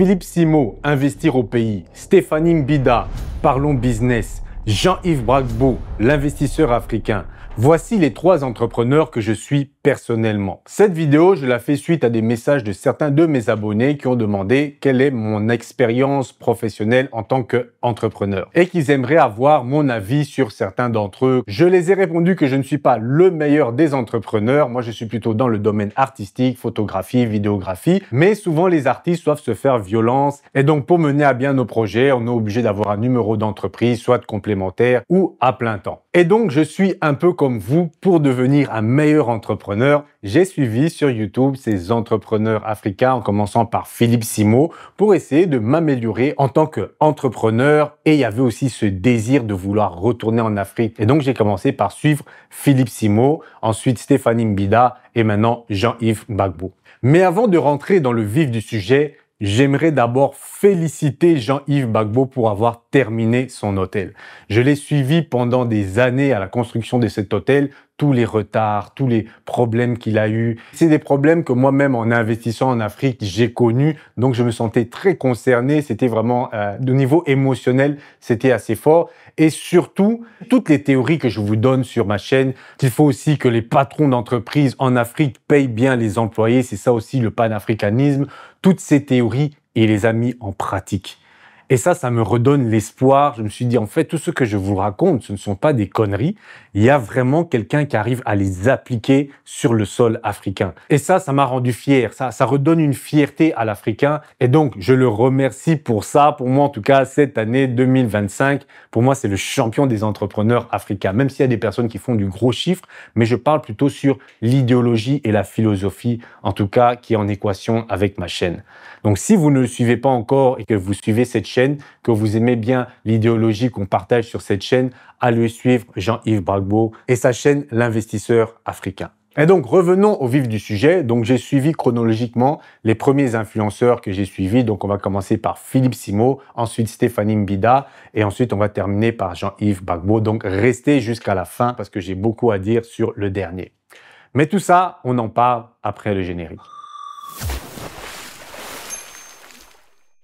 Philippe Simo, investir au pays. Stéphanie Mbida, parlons business. Jean-Yves Gbagbo, l'investisseur africain. Voici les 3 entrepreneurs que je suis personnellement. Cette vidéo, je la fais suite à des messages de certains de mes abonnés qui ont demandé quelle est mon expérience professionnelle en tant qu'entrepreneur et qu'ils aimeraient avoir mon avis sur certains d'entre eux. Je les ai répondu que je ne suis pas le meilleur des entrepreneurs. Moi, je suis plutôt dans le domaine artistique, photographie, vidéographie. Mais souvent, les artistes doivent se faire violence. Et donc, pour mener à bien nos projets, on est obligé d'avoir un numéro d'entreprise, soit complémentaire ou à plein temps. Et donc, je suis un peu comme vous, pour devenir un meilleur entrepreneur, j'ai suivi sur YouTube ces entrepreneurs africains en commençant par Philippe Simo pour essayer de m'améliorer en tant qu'entrepreneur et il y avait aussi ce désir de vouloir retourner en Afrique. Et donc, j'ai commencé par suivre Philippe Simo, ensuite Stéphanie Mbida et maintenant Jean-Yves Gbagbo. Mais avant de rentrer dans le vif du sujet, j'aimerais d'abord féliciter Jean-Yves Gbagbo pour avoir terminé son hôtel. Je l'ai suivi pendant des années à la construction de cet hôtel, tous les retards, tous les problèmes qu'il a eu. C'est des problèmes que moi-même, en investissant en Afrique, j'ai connus. Donc, je me sentais très concerné. C'était vraiment, de niveau émotionnel, c'était assez fort. Et surtout, toutes les théories que je vous donne sur ma chaîne, qu'il faut aussi que les patrons d'entreprise en Afrique payent bien les employés. C'est ça aussi le panafricanisme. Toutes ces théories, il les a mis en pratique. Et ça me redonne l'espoir. Je me suis dit, en fait, tout ce que je vous raconte, ce ne sont pas des conneries. Il y a vraiment quelqu'un qui arrive à les appliquer sur le sol africain. Et ça m'a rendu fier. Ça redonne une fierté à l'Africain. Et donc, je le remercie pour ça. Pour moi, en tout cas, cette année 2025, pour moi, c'est le champion des entrepreneurs africains. Même s'il y a des personnes qui font du gros chiffre, mais je parle plutôt sur l'idéologie et la philosophie, en tout cas, qui est en équation avec ma chaîne. Donc, si vous ne le suivez pas encore et que vous suivez cette chaîne, que vous aimez bien l'idéologie qu'on partage sur cette chaîne, allez suivre Jean-Yves Gbagbo et sa chaîne L'Investisseur Africain. Et donc, revenons au vif du sujet. Donc, j'ai suivi chronologiquement les premiers influenceurs que j'ai suivis. Donc, on va commencer par Philippe Simo, ensuite Stéphanie Mbida et ensuite, on va terminer par Jean-Yves Gbagbo. Donc, restez jusqu'à la fin parce que j'ai beaucoup à dire sur le dernier. Mais tout ça, on en parle après le générique.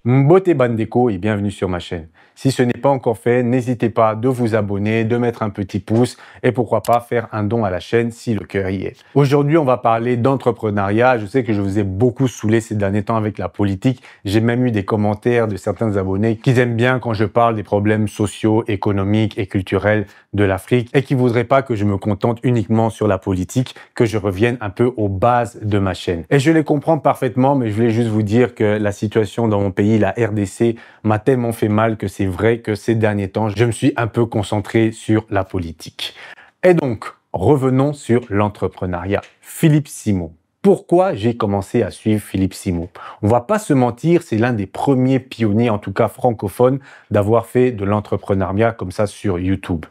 Mbote Bandeko et bienvenue sur ma chaîne. Si ce n'est pas encore fait, n'hésitez pas de vous abonner, de mettre un petit pouce et pourquoi pas faire un don à la chaîne si le cœur y est. Aujourd'hui, on va parler d'entrepreneuriat. Je sais que je vous ai beaucoup saoulé ces derniers temps avec la politique. J'ai même eu des commentaires de certains abonnés qui aiment bien quand je parle des problèmes sociaux, économiques et culturels de l'Afrique et qui voudraient pas que je me contente uniquement sur la politique, que je revienne un peu aux bases de ma chaîne. Et je les comprends parfaitement, mais je voulais juste vous dire que la situation dans mon pays, la RDC, m'a tellement fait mal que c'est vrai que ces derniers temps, je me suis un peu concentré sur la politique. Et donc, revenons sur l'entrepreneuriat. Philippe Simo. Pourquoi j'ai commencé à suivre Philippe Simo? On va pas se mentir, c'est l'un des premiers pionniers, en tout cas francophones, d'avoir fait de l'entrepreneuriat comme ça sur YouTube.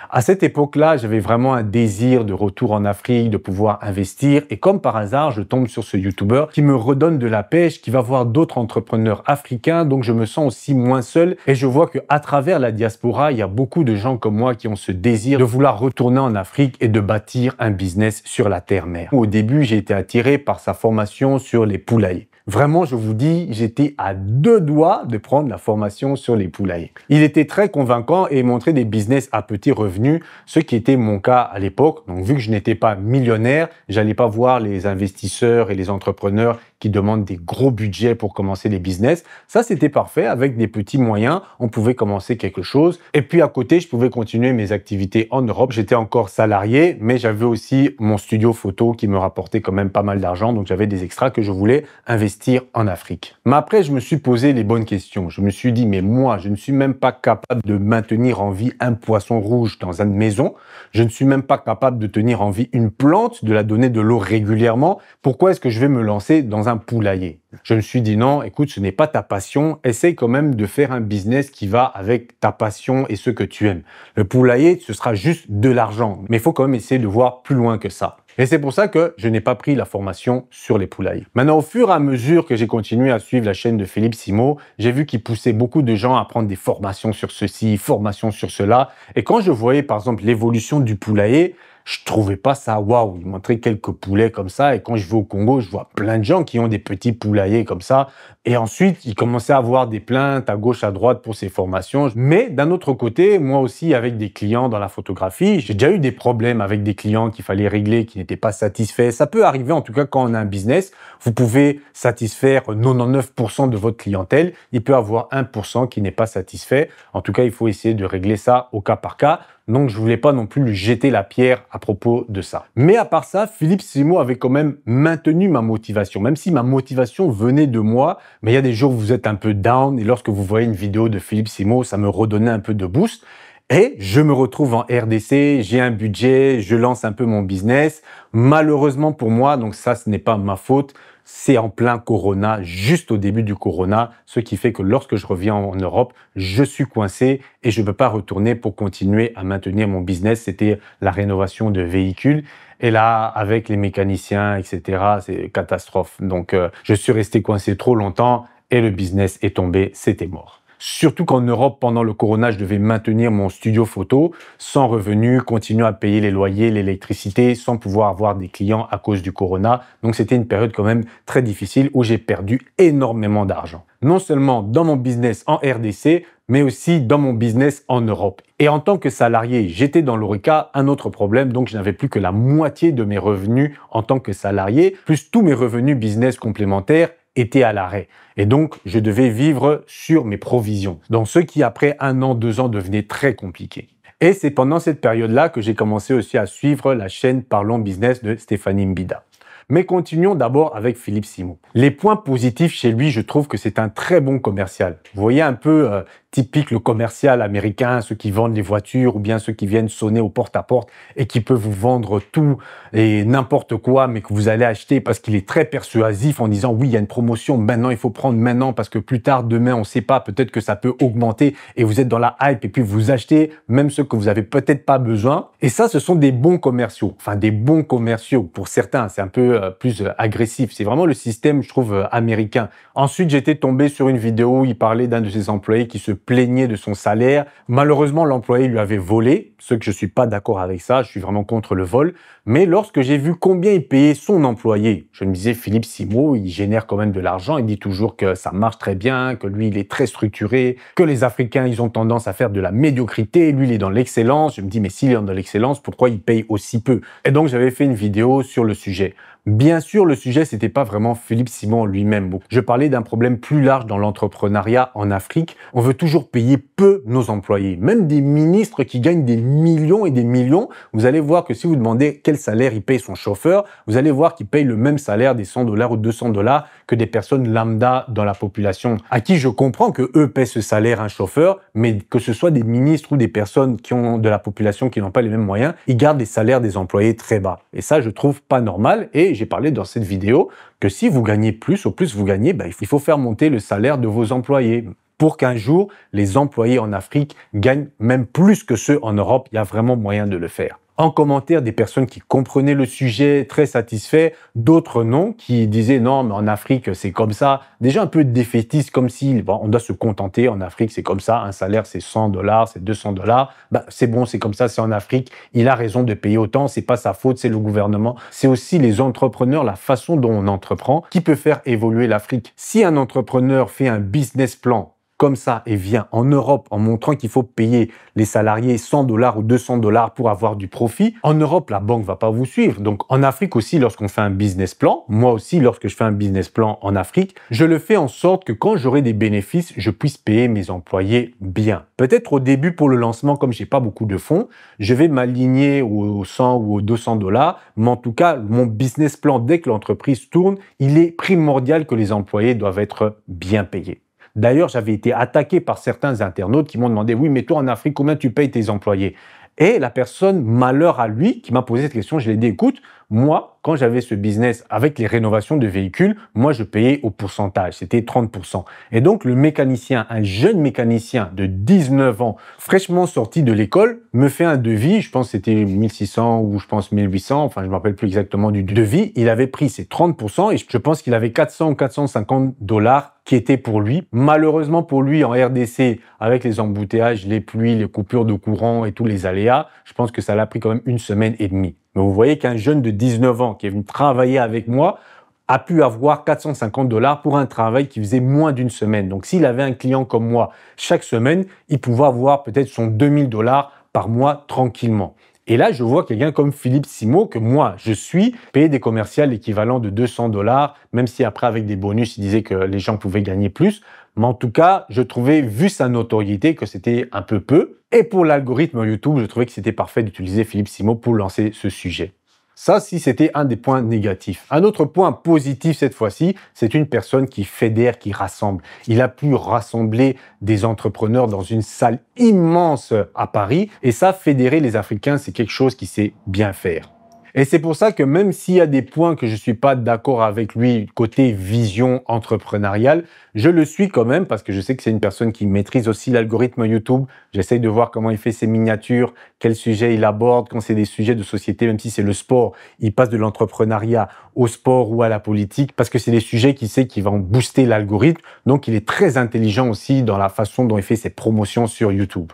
À cette époque-là, j'avais vraiment un désir de retour en Afrique, de pouvoir investir. Et comme par hasard, je tombe sur ce YouTuber qui me redonne de la pêche, qui va voir d'autres entrepreneurs africains. Donc, je me sens aussi moins seul. Et je vois qu'à travers la diaspora, il y a beaucoup de gens comme moi qui ont ce désir de vouloir retourner en Afrique et de bâtir un business sur la terre-mère. Au début, j'ai été attiré par sa formation sur les poulaillers. Vraiment, je vous dis, j'étais à 2 doigts de prendre la formation sur les poulaillers. Il était très convaincant et montrait des business à petits revenus, ce qui était mon cas à l'époque. Donc, vu que je n'étais pas millionnaire, j'allais pas voir les investisseurs et les entrepreneurs qui demandent des gros budgets pour commencer les business. Ça, c'était parfait. Avec des petits moyens, on pouvait commencer quelque chose. Et puis, à côté, je pouvais continuer mes activités en Europe. J'étais encore salarié, mais j'avais aussi mon studio photo qui me rapportait quand même pas mal d'argent. Donc, j'avais des extras que je voulais investir en Afrique. Mais après, je me suis posé les bonnes questions. Je me suis dit, mais moi, je ne suis même pas capable de maintenir en vie un poisson rouge dans une maison. Je ne suis même pas capable de tenir en vie une plante, de la donner de l'eau régulièrement. Pourquoi est-ce que je vais me lancer dans un poulailler? Je me suis dit non, écoute, ce n'est pas ta passion. Essaye quand même de faire un business qui va avec ta passion et ce que tu aimes. Le poulailler, ce sera juste de l'argent. Mais il faut quand même essayer de voir plus loin que ça. Et c'est pour ça que je n'ai pas pris la formation sur les poulaillers. Maintenant, au fur et à mesure que j'ai continué à suivre la chaîne de Philippe Simo, j'ai vu qu'il poussait beaucoup de gens à prendre des formations sur ceci, formations sur cela. Et quand je voyais, par exemple, l'évolution du poulailler, je trouvais pas ça waouh. Il montrait quelques poulets comme ça. Et quand je vais au Congo, je vois plein de gens qui ont des petits poulaillers comme ça. Et ensuite, il commençait à avoir des plaintes à gauche, à droite pour ces formations. Mais d'un autre côté, moi aussi, avec des clients dans la photographie, j'ai déjà eu des problèmes avec des clients qu'il fallait régler, qui n'étaient pas satisfaits. Ça peut arriver, en tout cas, quand on a un business. Vous pouvez satisfaire 99% de votre clientèle. Il peut y avoir 1% qui n'est pas satisfait. En tout cas, il faut essayer de régler ça au cas par cas. Donc, je voulais pas non plus lui jeter la pierre à propos de ça. Mais à part ça, Philippe Simo avait quand même maintenu ma motivation. Même si ma motivation venait de moi, mais il y a des jours où vous êtes un peu down et lorsque vous voyez une vidéo de Philippe Simo, ça me redonnait un peu de boost. Et je me retrouve en RDC, j'ai un budget, je lance un peu mon business. Malheureusement pour moi, donc ça, ce n'est pas ma faute, c'est en plein Corona, juste au début du Corona, ce qui fait que lorsque je reviens en Europe, je suis coincé et je ne peux pas retourner pour continuer à maintenir mon business. C'était la rénovation de véhicules. Et là, avec les mécaniciens, etc., c'est catastrophe. Donc, je suis resté coincé trop longtemps et le business est tombé, c'était mort. Surtout qu'en Europe, pendant le Corona, je devais maintenir mon studio photo sans revenu, continuer à payer les loyers, l'électricité, sans pouvoir avoir des clients à cause du Corona. Donc, c'était une période quand même très difficile où j'ai perdu énormément d'argent. Non seulement dans mon business en RDC, mais aussi dans mon business en Europe. Et en tant que salarié, j'étais dans l'ORECA, un autre problème, donc je n'avais plus que la moitié de mes revenus en tant que salarié, plus tous mes revenus business complémentaires étaient à l'arrêt. Et donc, je devais vivre sur mes provisions. Donc, ce qui, après 1 an, 2 ans, devenait très compliqué. Et c'est pendant cette période-là que j'ai commencé aussi à suivre la chaîne Parlons Business de Stéphanie Mbida. Mais continuons d'abord avec Philippe Simo. Les points positifs chez lui, je trouve que c'est un très bon commercial. Vous voyez un peu typique le commercial américain, ceux qui vendent les voitures ou bien ceux qui viennent sonner au porte-à-porte et qui peuvent vous vendre tout et n'importe quoi, mais que vous allez acheter parce qu'il est très persuasif en disant oui, il y a une promotion maintenant, il faut prendre maintenant parce que plus tard, demain, on ne sait pas, peut-être que ça peut augmenter et vous êtes dans la hype et puis vous achetez même ceux que vous avez peut-être pas besoin. Et ça, ce sont des bons commerciaux. Enfin, des bons commerciaux. Pour certains, c'est un peu plus agressif. C'est vraiment le système, je trouve, américain. Ensuite, j'étais tombé sur une vidéo où il parlait d'un de ses employés qui se plaignait de son salaire. Malheureusement, l'employé lui avait volé, ce que je suis pas d'accord avec ça, je suis vraiment contre le vol. Mais lorsque j'ai vu combien il payait son employé, je me disais, Philippe Simo, il génère quand même de l'argent, il dit toujours que ça marche très bien, que lui, il est très structuré, que les Africains, ils ont tendance à faire de la médiocrité, lui, il est dans l'excellence. Je me dis, mais s'il est dans l'excellence, pourquoi il paye aussi peu? Et donc, j'avais fait une vidéo sur le sujet. Bien sûr, le sujet, c'était pas vraiment Philippe Simo lui-même. Je parlais d'un problème plus large dans l'entrepreneuriat en Afrique. On veut toujours payer peu nos employés. Même des ministres qui gagnent des millions et des millions, vous allez voir que si vous demandez quel salaire il paye son chauffeur, vous allez voir qu'il paye le même salaire des $100 ou $200 que des personnes lambda dans la population, à qui je comprends que eux paient ce salaire à un chauffeur, mais que ce soit des ministres ou des personnes qui ont de la population qui n'ont pas les mêmes moyens, ils gardent les salaires des employés très bas. Et ça, je trouve pas normal. Et j'ai parlé dans cette vidéo que si vous gagnez plus, au plus vous gagnez, il faut faire monter le salaire de vos employés pour qu'un jour, les employés en Afrique gagnent même plus que ceux en Europe. Il y a vraiment moyen de le faire. En commentaire, des personnes qui comprenaient le sujet, très satisfaits, d'autres non, qui disaient non, mais en Afrique, c'est comme ça. Déjà un peu défaitiste, comme si on doit se contenter. En Afrique, c'est comme ça. Un salaire, c'est $100, c'est $200. C'est bon, c'est comme ça, c'est en Afrique. Il a raison de payer autant. C'est pas sa faute, c'est le gouvernement. C'est aussi les entrepreneurs, la façon dont on entreprend, qui peut faire évoluer l'Afrique. Si un entrepreneur fait un business plan comme ça et vient en Europe en montrant qu'il faut payer les salariés $100 ou $200 pour avoir du profit, en Europe, la banque va pas vous suivre. Donc, en Afrique aussi, lorsqu'on fait un business plan, moi aussi, lorsque je fais un business plan en Afrique, je le fais en sorte que quand j'aurai des bénéfices, je puisse payer mes employés bien. Peut-être au début, pour le lancement, comme j'ai pas beaucoup de fonds, je vais m'aligner aux 100 ou aux $200, mais en tout cas, mon business plan, dès que l'entreprise tourne, il est primordial que les employés doivent être bien payés. D'ailleurs, j'avais été attaqué par certains internautes qui m'ont demandé « Oui, mais toi en Afrique, combien tu payes tes employés ?» Et la personne, malheur à lui, qui m'a posé cette question, je lui ai dit « Écoute, moi, quand j'avais ce business avec les rénovations de véhicules, moi, je payais au pourcentage. C'était 30%. Et donc, le mécanicien, un jeune mécanicien de 19 ans, fraîchement sorti de l'école, me fait un devis. Je pense que c'était 1600 ou je pense 1800. Enfin, je ne me rappelle plus exactement du devis. Il avait pris ses 30% et je pense qu'il avait 400 ou 450 $ qui étaient pour lui. Malheureusement pour lui, en RDC, avec les embouteillages, les pluies, les coupures de courant et tous les aléas, je pense que ça l'a pris quand même 1 semaine et demie. Mais vous voyez qu'un jeune de 19 ans qui est venu travailler avec moi a pu avoir 450 $ pour un travail qui faisait moins d'1 semaine. Donc, s'il avait un client comme moi chaque semaine, il pouvait avoir peut-être son 2000 $ par mois tranquillement. Et là, je vois quelqu'un comme Philippe Simo, que moi, je suis, payer des commerciales équivalents de 200 $, même si après, avec des bonus, il disait que les gens pouvaient gagner plus. Mais en tout cas, je trouvais, vu sa notoriété, que c'était un peu peu. Et pour l'algorithme YouTube, je trouvais que c'était parfait d'utiliser Philippe Simo pour lancer ce sujet. Ça, si c'était un des points négatifs. Un autre point positif cette fois-ci, c'est une personne qui fédère, qui rassemble. Il a pu rassembler des entrepreneurs dans une salle immense à Paris. Et ça, fédérer les Africains, c'est quelque chose qu'il sait bien faire. Et c'est pour ça que même s'il y a des points que je suis pas d'accord avec lui côté vision entrepreneuriale, je le suis quand même parce que je sais que c'est une personne qui maîtrise aussi l'algorithme YouTube. J'essaye de voir comment il fait ses miniatures, quels sujets il aborde, quand c'est des sujets de société, même si c'est le sport, il passe de l'entrepreneuriat au sport ou à la politique parce que c'est des sujets qu'il sait qui vont booster l'algorithme. Donc, il est très intelligent aussi dans la façon dont il fait ses promotions sur YouTube.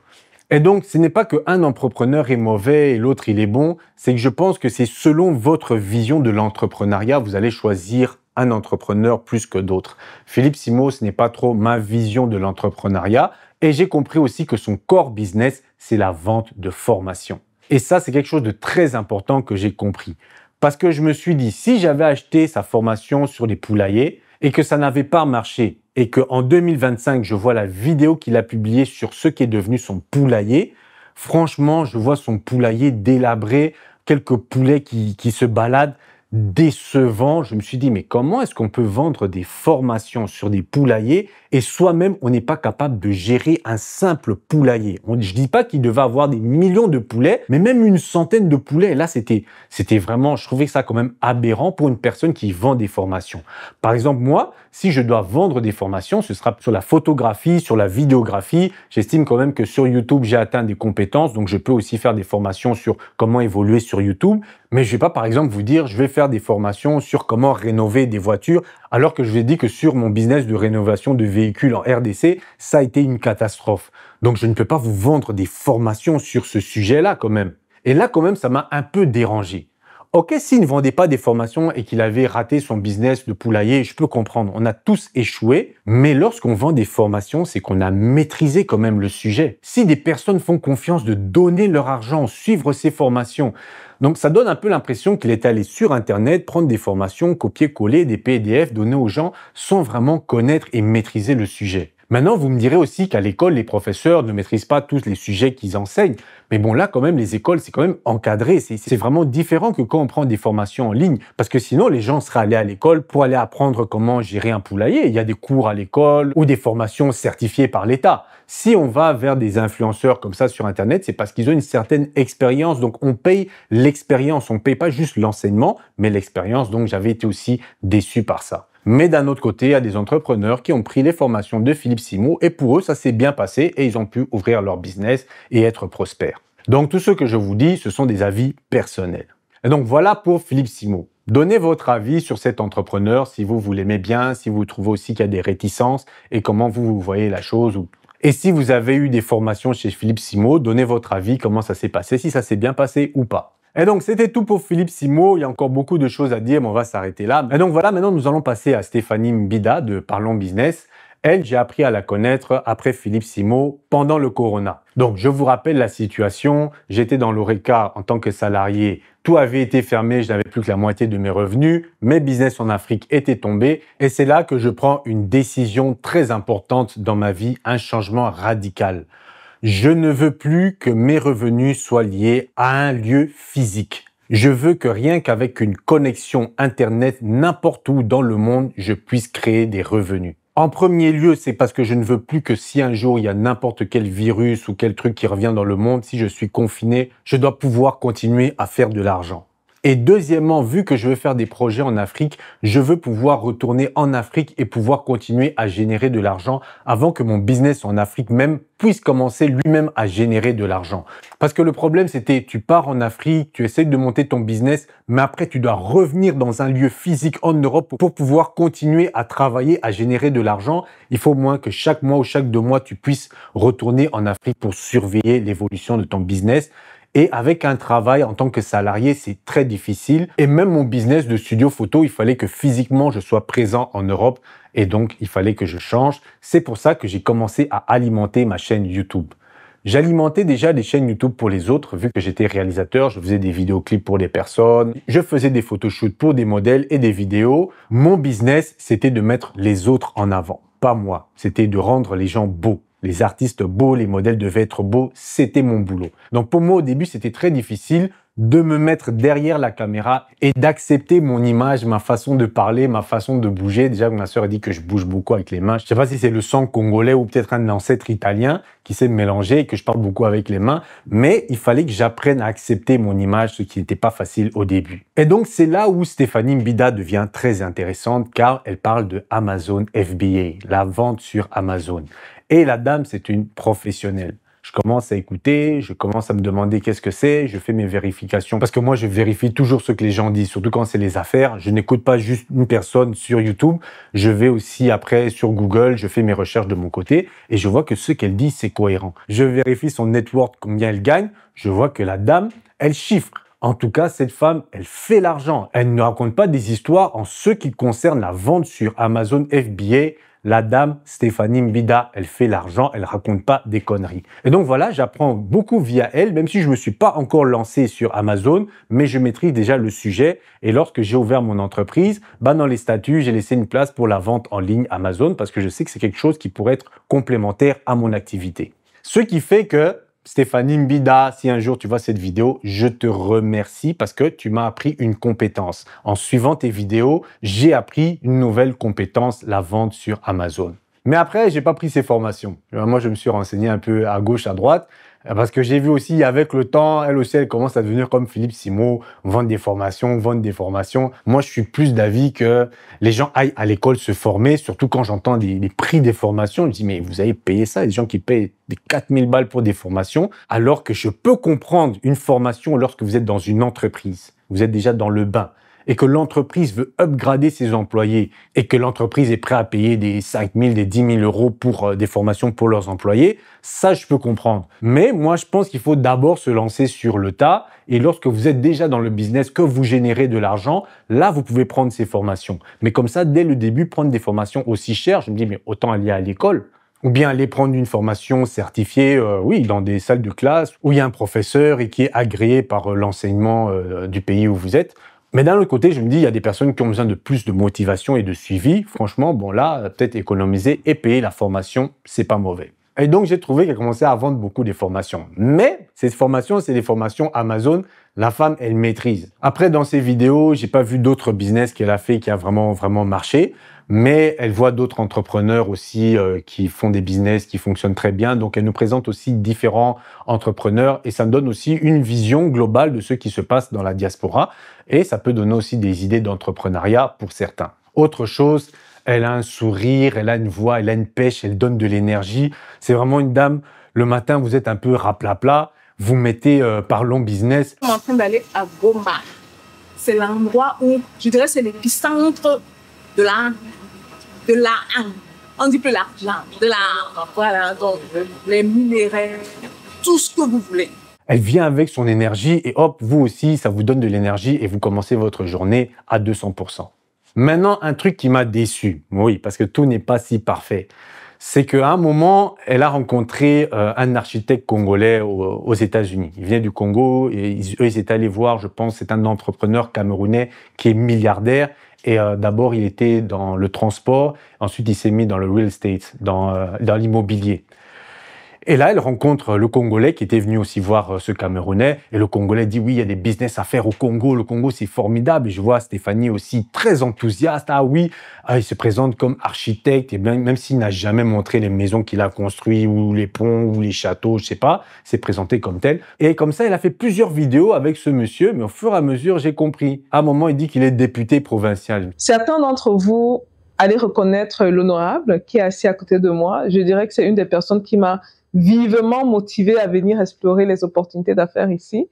Et donc, ce n'est pas qu'un entrepreneur est mauvais et l'autre il est bon, c'est que je pense que c'est selon votre vision de l'entrepreneuriat, vous allez choisir un entrepreneur plus que d'autres. Philippe Simo, ce n'est pas trop ma vision de l'entrepreneuriat et j'ai compris aussi que son core business, c'est la vente de formation. Et ça, c'est quelque chose de très important que j'ai compris. Parce que je me suis dit, si j'avais acheté sa formation sur les poulaillers et que ça n'avait pas marché, et qu'en 2025, je vois la vidéo qu'il a publiée sur ce qui est devenu son poulailler, franchement, je vois son poulailler délabré, quelques poulets qui se baladent, décevant. Je me suis dit, mais comment est-ce qu'on peut vendre des formations sur des poulaillers et soi-même, on n'est pas capable de gérer un simple poulailler? Je dis pas qu'il devait avoir des millions de poulets, mais même une centaine de poulets. Et là, c'était vraiment, je trouvais ça quand même aberrant pour une personne qui vend des formations. Par exemple, moi, si je dois vendre des formations, ce sera sur la photographie, sur la vidéographie. J'estime quand même que sur YouTube, j'ai atteint des compétences, donc je peux aussi faire des formations sur comment évoluer sur YouTube. Mais je vais pas, par exemple, vous dire, je vais faire des formations sur comment rénover des voitures, alors que je vous ai dit que sur mon business de rénovation de véhicules en RDC, ça a été une catastrophe. Donc, je ne peux pas vous vendre des formations sur ce sujet-là quand même. Et là, quand même, ça m'a un peu dérangé. Ok, s'il ne vendait pas des formations et qu'il avait raté son business de poulailler, je peux comprendre. On a tous échoué. Mais lorsqu'on vend des formations, c'est qu'on a maîtrisé quand même le sujet. Si des personnes font confiance de donner leur argent, suivre ces formations, donc ça donne un peu l'impression qu'il est allé sur Internet, prendre des formations, copier-coller des PDF, donner aux gens sans vraiment connaître et maîtriser le sujet. Maintenant, vous me direz aussi qu'à l'école, les professeurs ne maîtrisent pas tous les sujets qu'ils enseignent. Mais bon, là, quand même, les écoles, c'est quand même encadré. C'est vraiment différent que quand on prend des formations en ligne. Parce que sinon, les gens seraient allés à l'école pour aller apprendre comment gérer un poulailler. Il y a des cours à l'école ou des formations certifiées par l'État. Si on va vers des influenceurs comme ça sur Internet, c'est parce qu'ils ont une certaine expérience. Donc, on paye l'expérience. On ne paye pas juste l'enseignement, mais l'expérience. Donc, j'avais été aussi déçu par ça. Mais d'un autre côté, il y a des entrepreneurs qui ont pris les formations de Philippe Simo et pour eux, ça s'est bien passé et ils ont pu ouvrir leur business et être prospères. Donc, tout ce que je vous dis, ce sont des avis personnels. Et donc, voilà pour Philippe Simo. Donnez votre avis sur cet entrepreneur, si vous l'aimez bien, si vous trouvez aussi qu'il y a des réticences et comment vous voyez la chose. Et si vous avez eu des formations chez Philippe Simo, donnez votre avis, comment ça s'est passé, si ça s'est bien passé ou pas. Et donc, c'était tout pour Philippe Simo. Il y a encore beaucoup de choses à dire, mais on va s'arrêter là. Et donc, voilà, maintenant, nous allons passer à Stéphanie Mbida de Parlons Business. Elle, j'ai appris à la connaître après Philippe Simo pendant le Corona. Donc, je vous rappelle la situation. J'étais dans l'Horeca en tant que salarié. Tout avait été fermé. Je n'avais plus que la moitié de mes revenus. Mes business en Afrique étaient tombés. Et c'est là que je prends une décision très importante dans ma vie, un changement radical. Je ne veux plus que mes revenus soient liés à un lieu physique. Je veux que rien qu'avec une connexion Internet n'importe où dans le monde, je puisse créer des revenus. En premier lieu, c'est parce que je ne veux plus que si un jour il y a n'importe quel virus ou quel truc qui revient dans le monde, si je suis confiné, je dois pouvoir continuer à faire de l'argent. Et deuxièmement, vu que je veux faire des projets en Afrique, je veux pouvoir retourner en Afrique et pouvoir continuer à générer de l'argent avant que mon business en Afrique même puisse commencer lui-même à générer de l'argent. Parce que le problème, c'était tu pars en Afrique, tu essaies de monter ton business, mais après, tu dois revenir dans un lieu physique en Europe pour pouvoir continuer à travailler, à générer de l'argent. Il faut au moins que chaque mois ou chaque 2 mois, tu puisses retourner en Afrique pour surveiller l'évolution de ton business. Et avec un travail en tant que salarié, c'est très difficile. Et même mon business de studio photo, il fallait que physiquement, je sois présent en Europe. Et donc, il fallait que je change. C'est pour ça que j'ai commencé à alimenter ma chaîne YouTube. J'alimentais déjà des chaînes YouTube pour les autres, vu que j'étais réalisateur, je faisais des vidéoclips pour des personnes, je faisais des photoshoots pour des modèles et des vidéos. Mon business, c'était de mettre les autres en avant, pas moi. C'était de rendre les gens beaux. Les artistes beaux, les modèles devaient être beaux, c'était mon boulot. Donc pour moi, au début, c'était très difficile de me mettre derrière la caméra et d'accepter mon image, ma façon de parler, ma façon de bouger. Déjà, ma sœur a dit que je bouge beaucoup avec les mains. Je sais pas si c'est le sang congolais ou peut-être un ancêtre italien qui s'est mélangé et que je parle beaucoup avec les mains. Mais il fallait que j'apprenne à accepter mon image, ce qui n'était pas facile au début. Et donc, c'est là où Stéphanie Mbida devient très intéressante car elle parle de Amazon FBA, la vente sur Amazon. Et la dame, c'est une professionnelle. Je commence à écouter, je commence à me demander qu'est-ce que c'est, je fais mes vérifications. Parce que moi, je vérifie toujours ce que les gens disent, surtout quand c'est les affaires. Je n'écoute pas juste une personne sur YouTube. Je vais aussi après sur Google, je fais mes recherches de mon côté et je vois que ce qu'elle dit, c'est cohérent. Je vérifie son network, combien elle gagne. Je vois que la dame, elle chiffre. En tout cas, cette femme, elle fait l'argent. Elle ne raconte pas des histoires en ce qui concerne la vente sur Amazon FBA. La dame Stéphanie Mbida, elle fait l'argent, elle raconte pas des conneries. Et donc voilà, j'apprends beaucoup via elle, même si je me suis pas encore lancé sur Amazon, mais je maîtrise déjà le sujet. Et lorsque j'ai ouvert mon entreprise, dans les statuts, j'ai laissé une place pour la vente en ligne Amazon parce que je sais que c'est quelque chose qui pourrait être complémentaire à mon activité. Ce qui fait que Stéphanie Mbida, si un jour tu vois cette vidéo, je te remercie parce que tu m'as appris une compétence. En suivant tes vidéos, j'ai appris une nouvelle compétence, la vente sur Amazon. Mais après, j'ai pas pris ces formations. Moi, je me suis renseigné un peu à gauche, à droite, parce que j'ai vu aussi, avec le temps, elle aussi, elle commence à devenir comme Philippe Simo, vendre des formations, vendre des formations. Moi, je suis plus d'avis que les gens aillent à l'école se former, surtout quand j'entends les prix des formations. Je dis, mais vous avez payé ça? Il y a des gens qui payent des 4000 balles pour des formations, alors que je peux comprendre une formation lorsque vous êtes dans une entreprise. Vous êtes déjà dans le bain. Et que l'entreprise veut upgrader ses employés et que l'entreprise est prête à payer des 5 000, des 10 000 euros pour des formations pour leurs employés, ça, je peux comprendre. Mais moi, je pense qu'il faut d'abord se lancer sur le tas et lorsque vous êtes déjà dans le business, que vous générez de l'argent, là, vous pouvez prendre ces formations. Mais comme ça, dès le début, prendre des formations aussi chères, je me dis, mais autant aller à l'école. Ou bien aller prendre une formation certifiée, oui, dans des salles de classe où il y a un professeur et qui est agréé par l'enseignement du pays où vous êtes. Mais d'un autre côté, je me dis, il y a des personnes qui ont besoin de plus de motivation et de suivi. Franchement, bon là, peut-être économiser et payer la formation, c'est pas mauvais. Et donc, j'ai trouvé qu'elle commençait à vendre beaucoup des formations. Mais ces formations, c'est des formations Amazon. La femme, elle maîtrise. Après, dans ses vidéos, j'ai pas vu d'autres business qu'elle a fait qui a vraiment marché. Mais elle voit d'autres entrepreneurs aussi qui font des business qui fonctionnent très bien. Donc, elle nous présente aussi différents entrepreneurs et ça me donne aussi une vision globale de ce qui se passe dans la diaspora et ça peut donner aussi des idées d'entrepreneuriat pour certains. Autre chose, elle a un sourire, elle a une voix, elle a une pêche, elle donne de l'énergie. C'est vraiment une dame, le matin, vous êtes un peu raplapla, vous mettez parlons business. Je suis en train d'aller à Goma. C'est l'endroit où, je dirais, c'est l'épicentre de l'argent. On dit plus l'argent, de l'argent. Voilà, donc les minéraux, tout ce que vous voulez. Elle vient avec son énergie et hop, vous aussi, ça vous donne de l'énergie et vous commencez votre journée à 200%. Maintenant, un truc qui m'a déçu, oui, parce que tout n'est pas si parfait, c'est qu'à un moment, elle a rencontré un architecte congolais aux États-Unis. Il venait du Congo et ils étaient allés voir, je pense, c'est un entrepreneur camerounais qui est milliardaire. Et d'abord, il était dans le transport, ensuite il s'est mis dans le real estate, dans l'immobilier. Et là, elle rencontre le Congolais qui était venu aussi voir ce Camerounais. Et le Congolais dit, oui, il y a des business à faire au Congo. Le Congo, c'est formidable. Et je vois Stéphanie aussi très enthousiaste. Ah oui, il se présente comme architecte. Et même s'il n'a jamais montré les maisons qu'il a construites ou les ponts ou les châteaux, je sais pas, c'est présenté comme tel. Et comme ça, elle a fait plusieurs vidéos avec ce monsieur. Mais au fur et à mesure, j'ai compris. À un moment, il dit qu'il est député provincial. Certains d'entre vous allez reconnaître l'honorable qui est assis à côté de moi. Je dirais que c'est une des personnes qui m'a vivement motivé à venir explorer les opportunités d'affaires ici.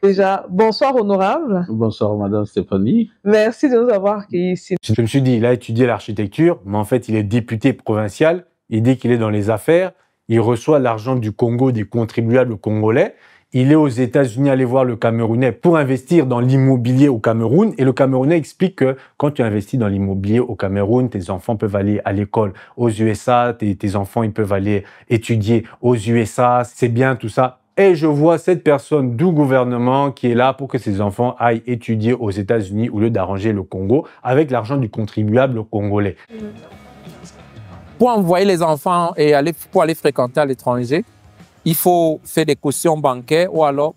Déjà, bonsoir honorable. Bonsoir madame Stéphanie. Merci de nous avoir accueillis ici. Je me suis dit, il a étudié l'architecture, mais en fait, il est député provincial. Il dit qu'il est dans les affaires. Il reçoit l'argent du Congo, des contribuables congolais. Il est aux États-Unis aller voir le Camerounais pour investir dans l'immobilier au Cameroun. Et le Camerounais explique que quand tu investis dans l'immobilier au Cameroun, tes enfants peuvent aller à l'école aux USA, tes enfants ils peuvent aller étudier aux USA. C'est bien tout ça. Et je vois cette personne du gouvernement qui est là pour que ses enfants aillent étudier aux États-Unis au lieu d'arranger le Congo avec l'argent du contribuable congolais. Pour envoyer les enfants et pour aller fréquenter à l'étranger, il faut faire des cautions bancaires ou alors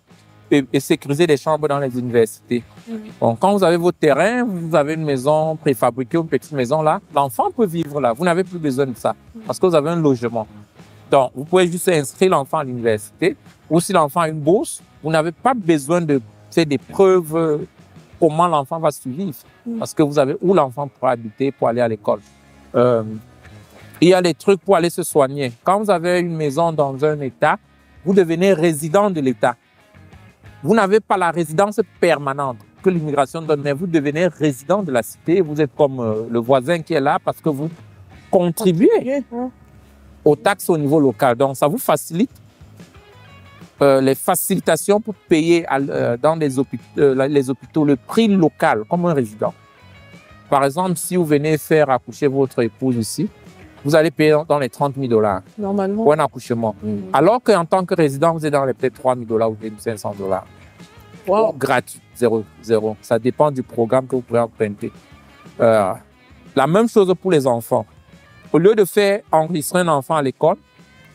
sécuriser des chambres dans les universités. Bon, quand vous avez votre terrain, vous avez une maison préfabriquée, une petite maison là, l'enfant peut vivre là. Vous n'avez plus besoin de ça parce que vous avez un logement. Donc, vous pouvez juste inscrire l'enfant à l'université ou si l'enfant a une bourse, vous n'avez pas besoin de faire des preuves comment l'enfant va survivre parce que vous avez où l'enfant pourra habiter pour aller à l'école. Il y a des trucs pour aller se soigner. Quand vous avez une maison dans un État, vous devenez résident de l'État. Vous n'avez pas la résidence permanente que l'immigration donne, mais vous devenez résident de la cité. Vous êtes comme le voisin qui est là parce que vous contribuez aux taxes au niveau local. Donc, ça vous facilite les facilitations pour payer dans les hôpitaux le prix local comme un résident. Par exemple, si vous venez faire accoucher votre épouse ici, vous allez payer dans les 30 000 $ Normalement. pour un accouchement. Alors qu'en tant que résident, vous êtes dans les peut-être 3 000 $ ou 500 $. Wow. Gratuit, zéro. Ça dépend du programme que vous pouvez emprunter. La même chose pour les enfants. Au lieu de faire enregistrer un enfant à l'école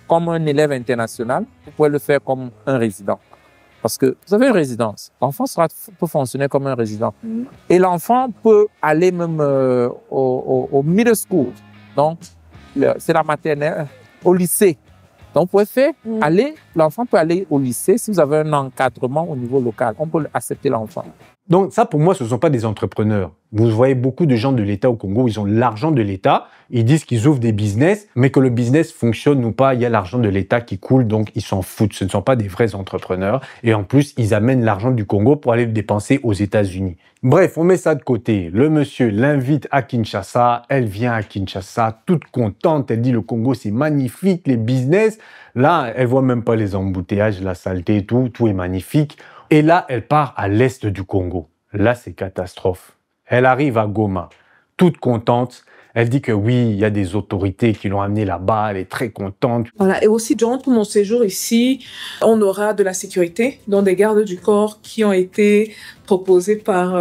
comme un élève international, vous pouvez le faire comme un résident. Parce que vous avez une résidence. L'enfant peut fonctionner comme un résident. Et l'enfant peut aller même au middle school. Donc, c'est la maternelle, au lycée. Donc, vous pouvez faire l'enfant peut aller au lycée si vous avez un encadrement au niveau local. On peut accepter l'enfant. Donc ça, pour moi, ce ne sont pas des entrepreneurs. Vous voyez beaucoup de gens de l'État au Congo, ils ont l'argent de l'État, ils disent qu'ils ouvrent des business, mais que le business fonctionne ou pas, il y a l'argent de l'État qui coule, donc ils s'en foutent. Ce ne sont pas des vrais entrepreneurs. Et en plus, ils amènent l'argent du Congo pour aller le dépenser aux États-Unis. Bref, on met ça de côté. Le monsieur l'invite à Kinshasa, elle vient à Kinshasa, toute contente, elle dit le Congo c'est magnifique, les business. Là, elle voit même pas les embouteillages, la saleté, tout est magnifique. Et là, elle part à l'est du Congo. Là, c'est catastrophe. Elle arrive à Goma, toute contente. Elle dit que oui, il y a des autorités qui l'ont amenée là-bas. Elle est très contente. Voilà. Et aussi, durant tout mon séjour ici, on aura de la sécurité, dont des gardes du corps qui ont été proposés par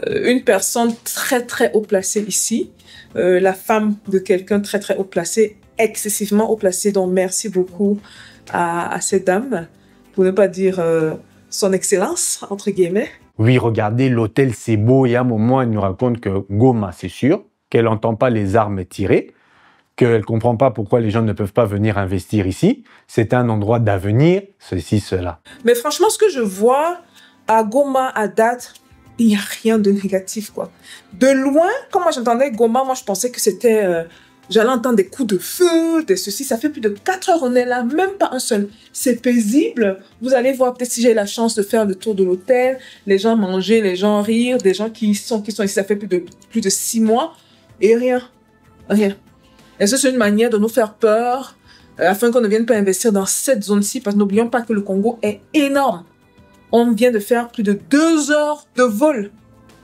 une personne très, très haut placée ici. La femme de quelqu'un très, très haut placé, excessivement haut placé. Donc, merci beaucoup à cette dame, pour ne pas dire son excellence, entre guillemets. Oui, regardez, l'hôtel, c'est beau. Et à un moment, elle nous raconte que Goma, c'est sûr, qu'elle n'entend pas les armes tirées, qu'elle ne comprend pas pourquoi les gens ne peuvent pas venir investir ici. C'est un endroit d'avenir, ceci, cela. Mais franchement, ce que je vois à Goma, à date, il n'y a rien de négatif, quoi. De loin, quand moi j'entendais Goma, moi je pensais que c'était... j'allais entendre des coups de feu, des ceci. Ça fait plus de 4 heures, on est là, même pas un seul. C'est paisible. Vous allez voir, peut-être si j'ai la chance de faire le tour de l'hôtel, les gens manger, les gens rire, des gens qui sont ici, ça fait plus de 6 mois, et rien. Et ça, c'est une manière de nous faire peur, afin qu'on ne vienne pas investir dans cette zone-ci, parce que n'oublions pas que le Congo est énorme. On vient de faire plus de 2 heures de vol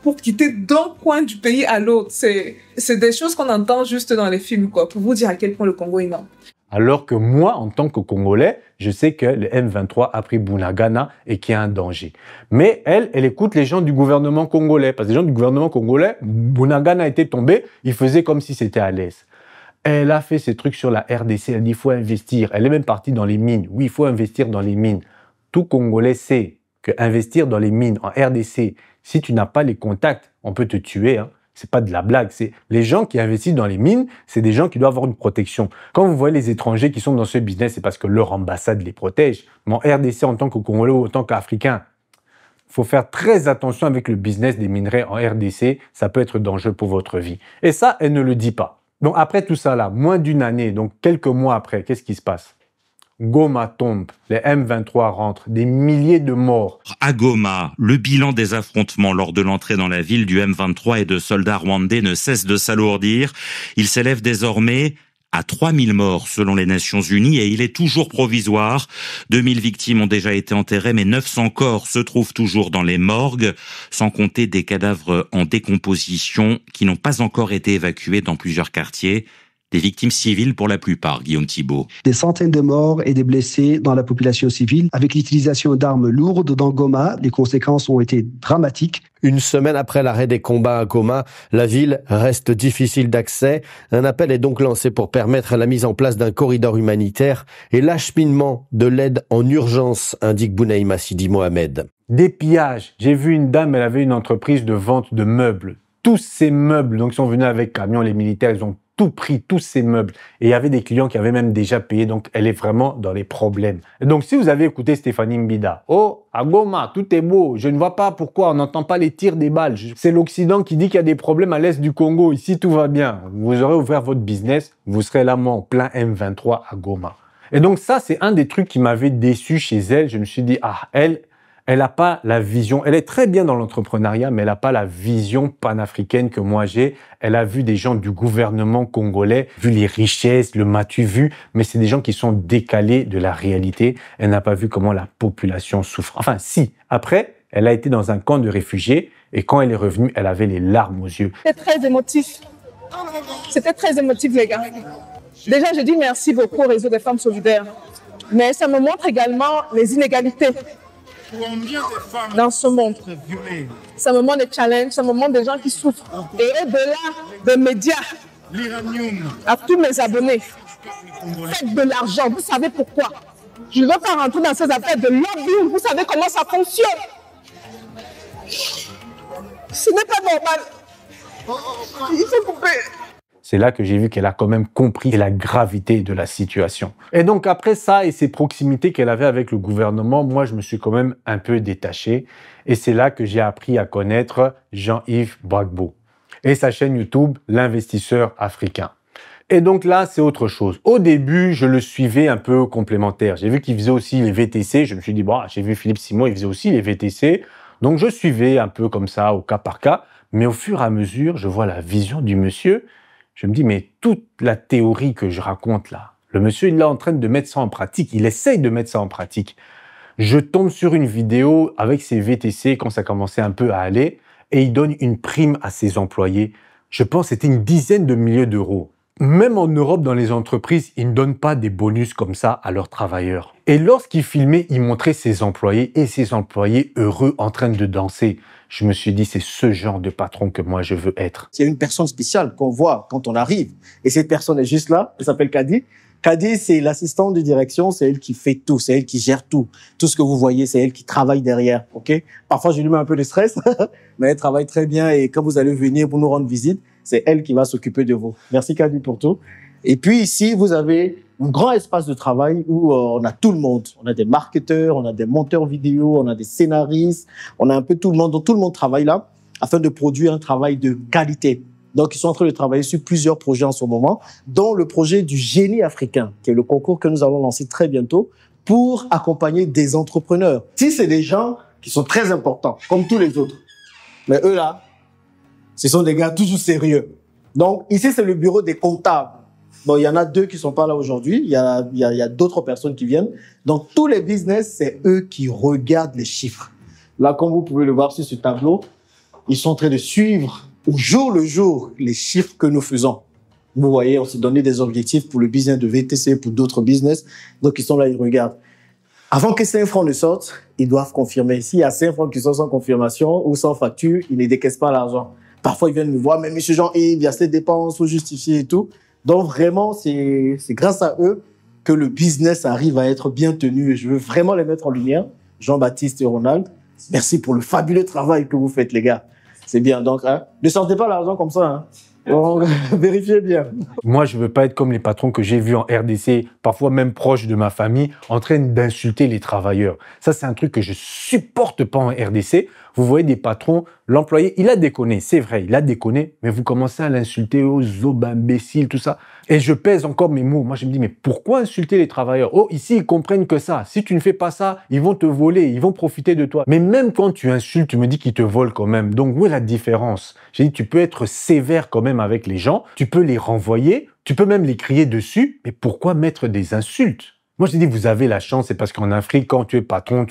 pour quitter d'un coin du pays à l'autre. C'est des choses qu'on entend juste dans les films, quoi, pour vous dire à quel point le Congo est énorme. Alors que moi, en tant que Congolais, je sais que le M23 a pris Bunagana et qu'il y a un danger. Mais elle écoute les gens du gouvernement congolais. Parce que les gens du gouvernement congolais, Bunagana était tombé, ils faisaient comme si c'était à l'aise. Elle a fait ces trucs sur la RDC. Elle dit il faut investir. Elle est même partie dans les mines. Oui, il faut investir dans les mines. Tout Congolais sait que investir dans les mines en RDC, si tu n'as pas les contacts, on peut te tuer. Hein. C'est pas de la blague. C'est les gens qui investissent dans les mines, c'est des gens qui doivent avoir une protection. Quand vous voyez les étrangers qui sont dans ce business, c'est parce que leur ambassade les protège. Mais en RDC, en tant que Congolais ou en tant qu'Africain, il faut faire très attention avec le business des minerais en RDC. Ça peut être dangereux pour votre vie. Et ça, elle ne le dit pas. Donc après tout ça là, moins d'une année, donc quelques mois après, qu'est-ce qui se passe? Goma tombe, les M23 rentrent, des milliers de morts. À Goma, le bilan des affrontements lors de l'entrée dans la ville du M23 et de soldats rwandais ne cesse de s'alourdir. Il s'élève désormais à 3000 morts selon les Nations Unies et il est toujours provisoire. 2000 victimes ont déjà été enterrées, mais 900 corps se trouvent toujours dans les morgues, sans compter des cadavres en décomposition qui n'ont pas encore été évacués dans plusieurs quartiers. Des victimes civiles pour la plupart, Guillaume Thibault. Des centaines de morts et des blessés dans la population civile. Avec l'utilisation d'armes lourdes dans Goma, les conséquences ont été dramatiques. Une semaine après l'arrêt des combats à Goma, la ville reste difficile d'accès. Un appel est donc lancé pour permettre la mise en place d'un corridor humanitaire et l'acheminement de l'aide en urgence, indique Bounaïma Sidi Mohamed. Des pillages. J'ai vu une dame, elle avait une entreprise de vente de meubles. Tous ces meubles, donc, ils sont venus avec camion, les militaires, ils ont tout pris, tous ces meubles. Et il y avait des clients qui avaient même déjà payé, donc elle est vraiment dans les problèmes. Et donc, si vous avez écouté Stéphanie Mbida, oh, à Goma, tout est beau, je ne vois pas pourquoi on n'entend pas les tirs des balles. C'est l'Occident qui dit qu'il y a des problèmes à l'est du Congo, ici tout va bien. Vous aurez ouvert votre business, vous serez là, moi, en plein M23 à Goma. Et donc ça, c'est un des trucs qui m'avait déçu chez elle. Je me suis dit, ah, elle n'a pas la vision, elle est très bien dans l'entrepreneuriat, mais elle n'a pas la vision panafricaine que moi j'ai. Elle a vu des gens du gouvernement congolais, vu les richesses, le matu vu, mais c'est des gens qui sont décalés de la réalité. Elle n'a pas vu comment la population souffre. Enfin, si. Après, elle a été dans un camp de réfugiés et quand elle est revenue, elle avait les larmes aux yeux. C'était très émotif. C'était très émotif, les gars. Déjà, je dis merci beaucoup au réseau des femmes solidaires. Mais ça me montre également les inégalités dans ce monde. Ça me montre des challenges, ça me montre des gens qui souffrent. Et au-delà des médias, à tous mes abonnés, faites de l'argent. Vous savez pourquoi? Je ne veux pas rentrer dans ces affaires de lobbying. Vous savez comment ça fonctionne. Ce n'est pas normal. Il faut couper. C'est là que j'ai vu qu'elle a quand même compris la gravité de la situation. Et donc après ça et ces proximités qu'elle avait avec le gouvernement, moi je me suis quand même un peu détaché. Et c'est là que j'ai appris à connaître Jean-Yves Bragbo et sa chaîne YouTube, L'investisseur africain. Et donc là, c'est autre chose. Au début, je le suivais un peu complémentaire. J'ai vu qu'il faisait aussi les VTC. Je me suis dit, bon, j'ai vu Philippe Simon, il faisait aussi les VTC. Donc je suivais un peu comme ça, au cas par cas. Mais au fur et à mesure, je vois la vision du monsieur. Je me dis, mais toute la théorie que je raconte là, le monsieur, il est en train de mettre ça en pratique. Il essaye de mettre ça en pratique. Je tombe sur une vidéo avec ses VTC quand ça commençait un peu à aller et il donne une prime à ses employés. Je pense que c'était une dizaine de milliers d'euros. Même en Europe, dans les entreprises, ils ne donnent pas des bonus comme ça à leurs travailleurs. Et lorsqu'il filmait, il montrait ses employés et ses employés heureux en train de danser. Je me suis dit, c'est ce genre de patron que moi, je veux être. Il y a une personne spéciale qu'on voit quand on arrive. Et cette personne est juste là. Elle s'appelle Kadi. Kadi, c'est l'assistante de direction. C'est elle qui fait tout. C'est elle qui gère tout. Tout ce que vous voyez, c'est elle qui travaille derrière. OK? Parfois, je lui mets un peu de stress, mais elle travaille très bien. Et quand vous allez venir pour nous rendre visite, c'est elle qui va s'occuper de vous. Merci Kadi pour tout. Et puis ici, vous avez un grand espace de travail où on a tout le monde. On a des marketeurs, on a des monteurs vidéo, on a des scénaristes, on a un peu tout le monde. Donc tout le monde travaille là afin de produire un travail de qualité. Donc ils sont en train de travailler sur plusieurs projets en ce moment, dont le projet du génie africain, qui est le concours que nous allons lancer très bientôt pour accompagner des entrepreneurs. Si c'est des gens qui sont très importants, comme tous les autres, mais eux là, ce sont des gars toujours sérieux. Donc ici, c'est le bureau des comptables. Bon, il y en a 2 qui sont pas là aujourd'hui. Il y a d'autres personnes qui viennent. Donc, tous les business, c'est eux qui regardent les chiffres. Là, comme vous pouvez le voir sur ce tableau, ils sont en train de suivre au jour le jour les chiffres que nous faisons. Vous voyez, on s'est donné des objectifs pour le business de VTC, pour d'autres business. Donc, ils sont là, ils regardent. Avant que 5 francs ne sortent, ils doivent confirmer. S'il y a 5 francs qui sont sans confirmation ou sans facture, ils ne décaissent pas l'argent. Parfois, ils viennent me voir, mais monsieur Jean-Yves, il y a ces dépenses, faut justifier et tout. Donc vraiment, c'est grâce à eux que le business arrive à être bien tenu. Et je veux vraiment les mettre en lumière, Jean-Baptiste et Ronald. Merci pour le fabuleux travail que vous faites, les gars. C'est bien. Donc, hein, ne sortez pas l'argent comme ça. Hein. Donc, vérifiez bien. Moi, je veux pas être comme les patrons que j'ai vus en RDC, parfois même proches de ma famille, en train d'insulter les travailleurs. Ça, c'est un truc que je supporte pas en RDC. Vous voyez des patrons, l'employé, il a déconné, c'est vrai, il a déconné, mais vous commencez à l'insulter aux aubes imbéciles, tout ça. Et je pèse encore mes mots. Moi, je me dis, mais pourquoi insulter les travailleurs? Oh, ici, ils comprennent que ça. Si tu ne fais pas ça, ils vont te voler, ils vont profiter de toi. Mais même quand tu insultes, tu me dis qu'ils te volent quand même. Donc, où est la différence? J'ai dit, tu peux être sévère quand même avec les gens, tu peux les renvoyer, tu peux même les crier dessus, mais pourquoi mettre des insultes? Moi, j'ai dit, vous avez la chance, c'est parce qu'en Afrique, quand tu es patron,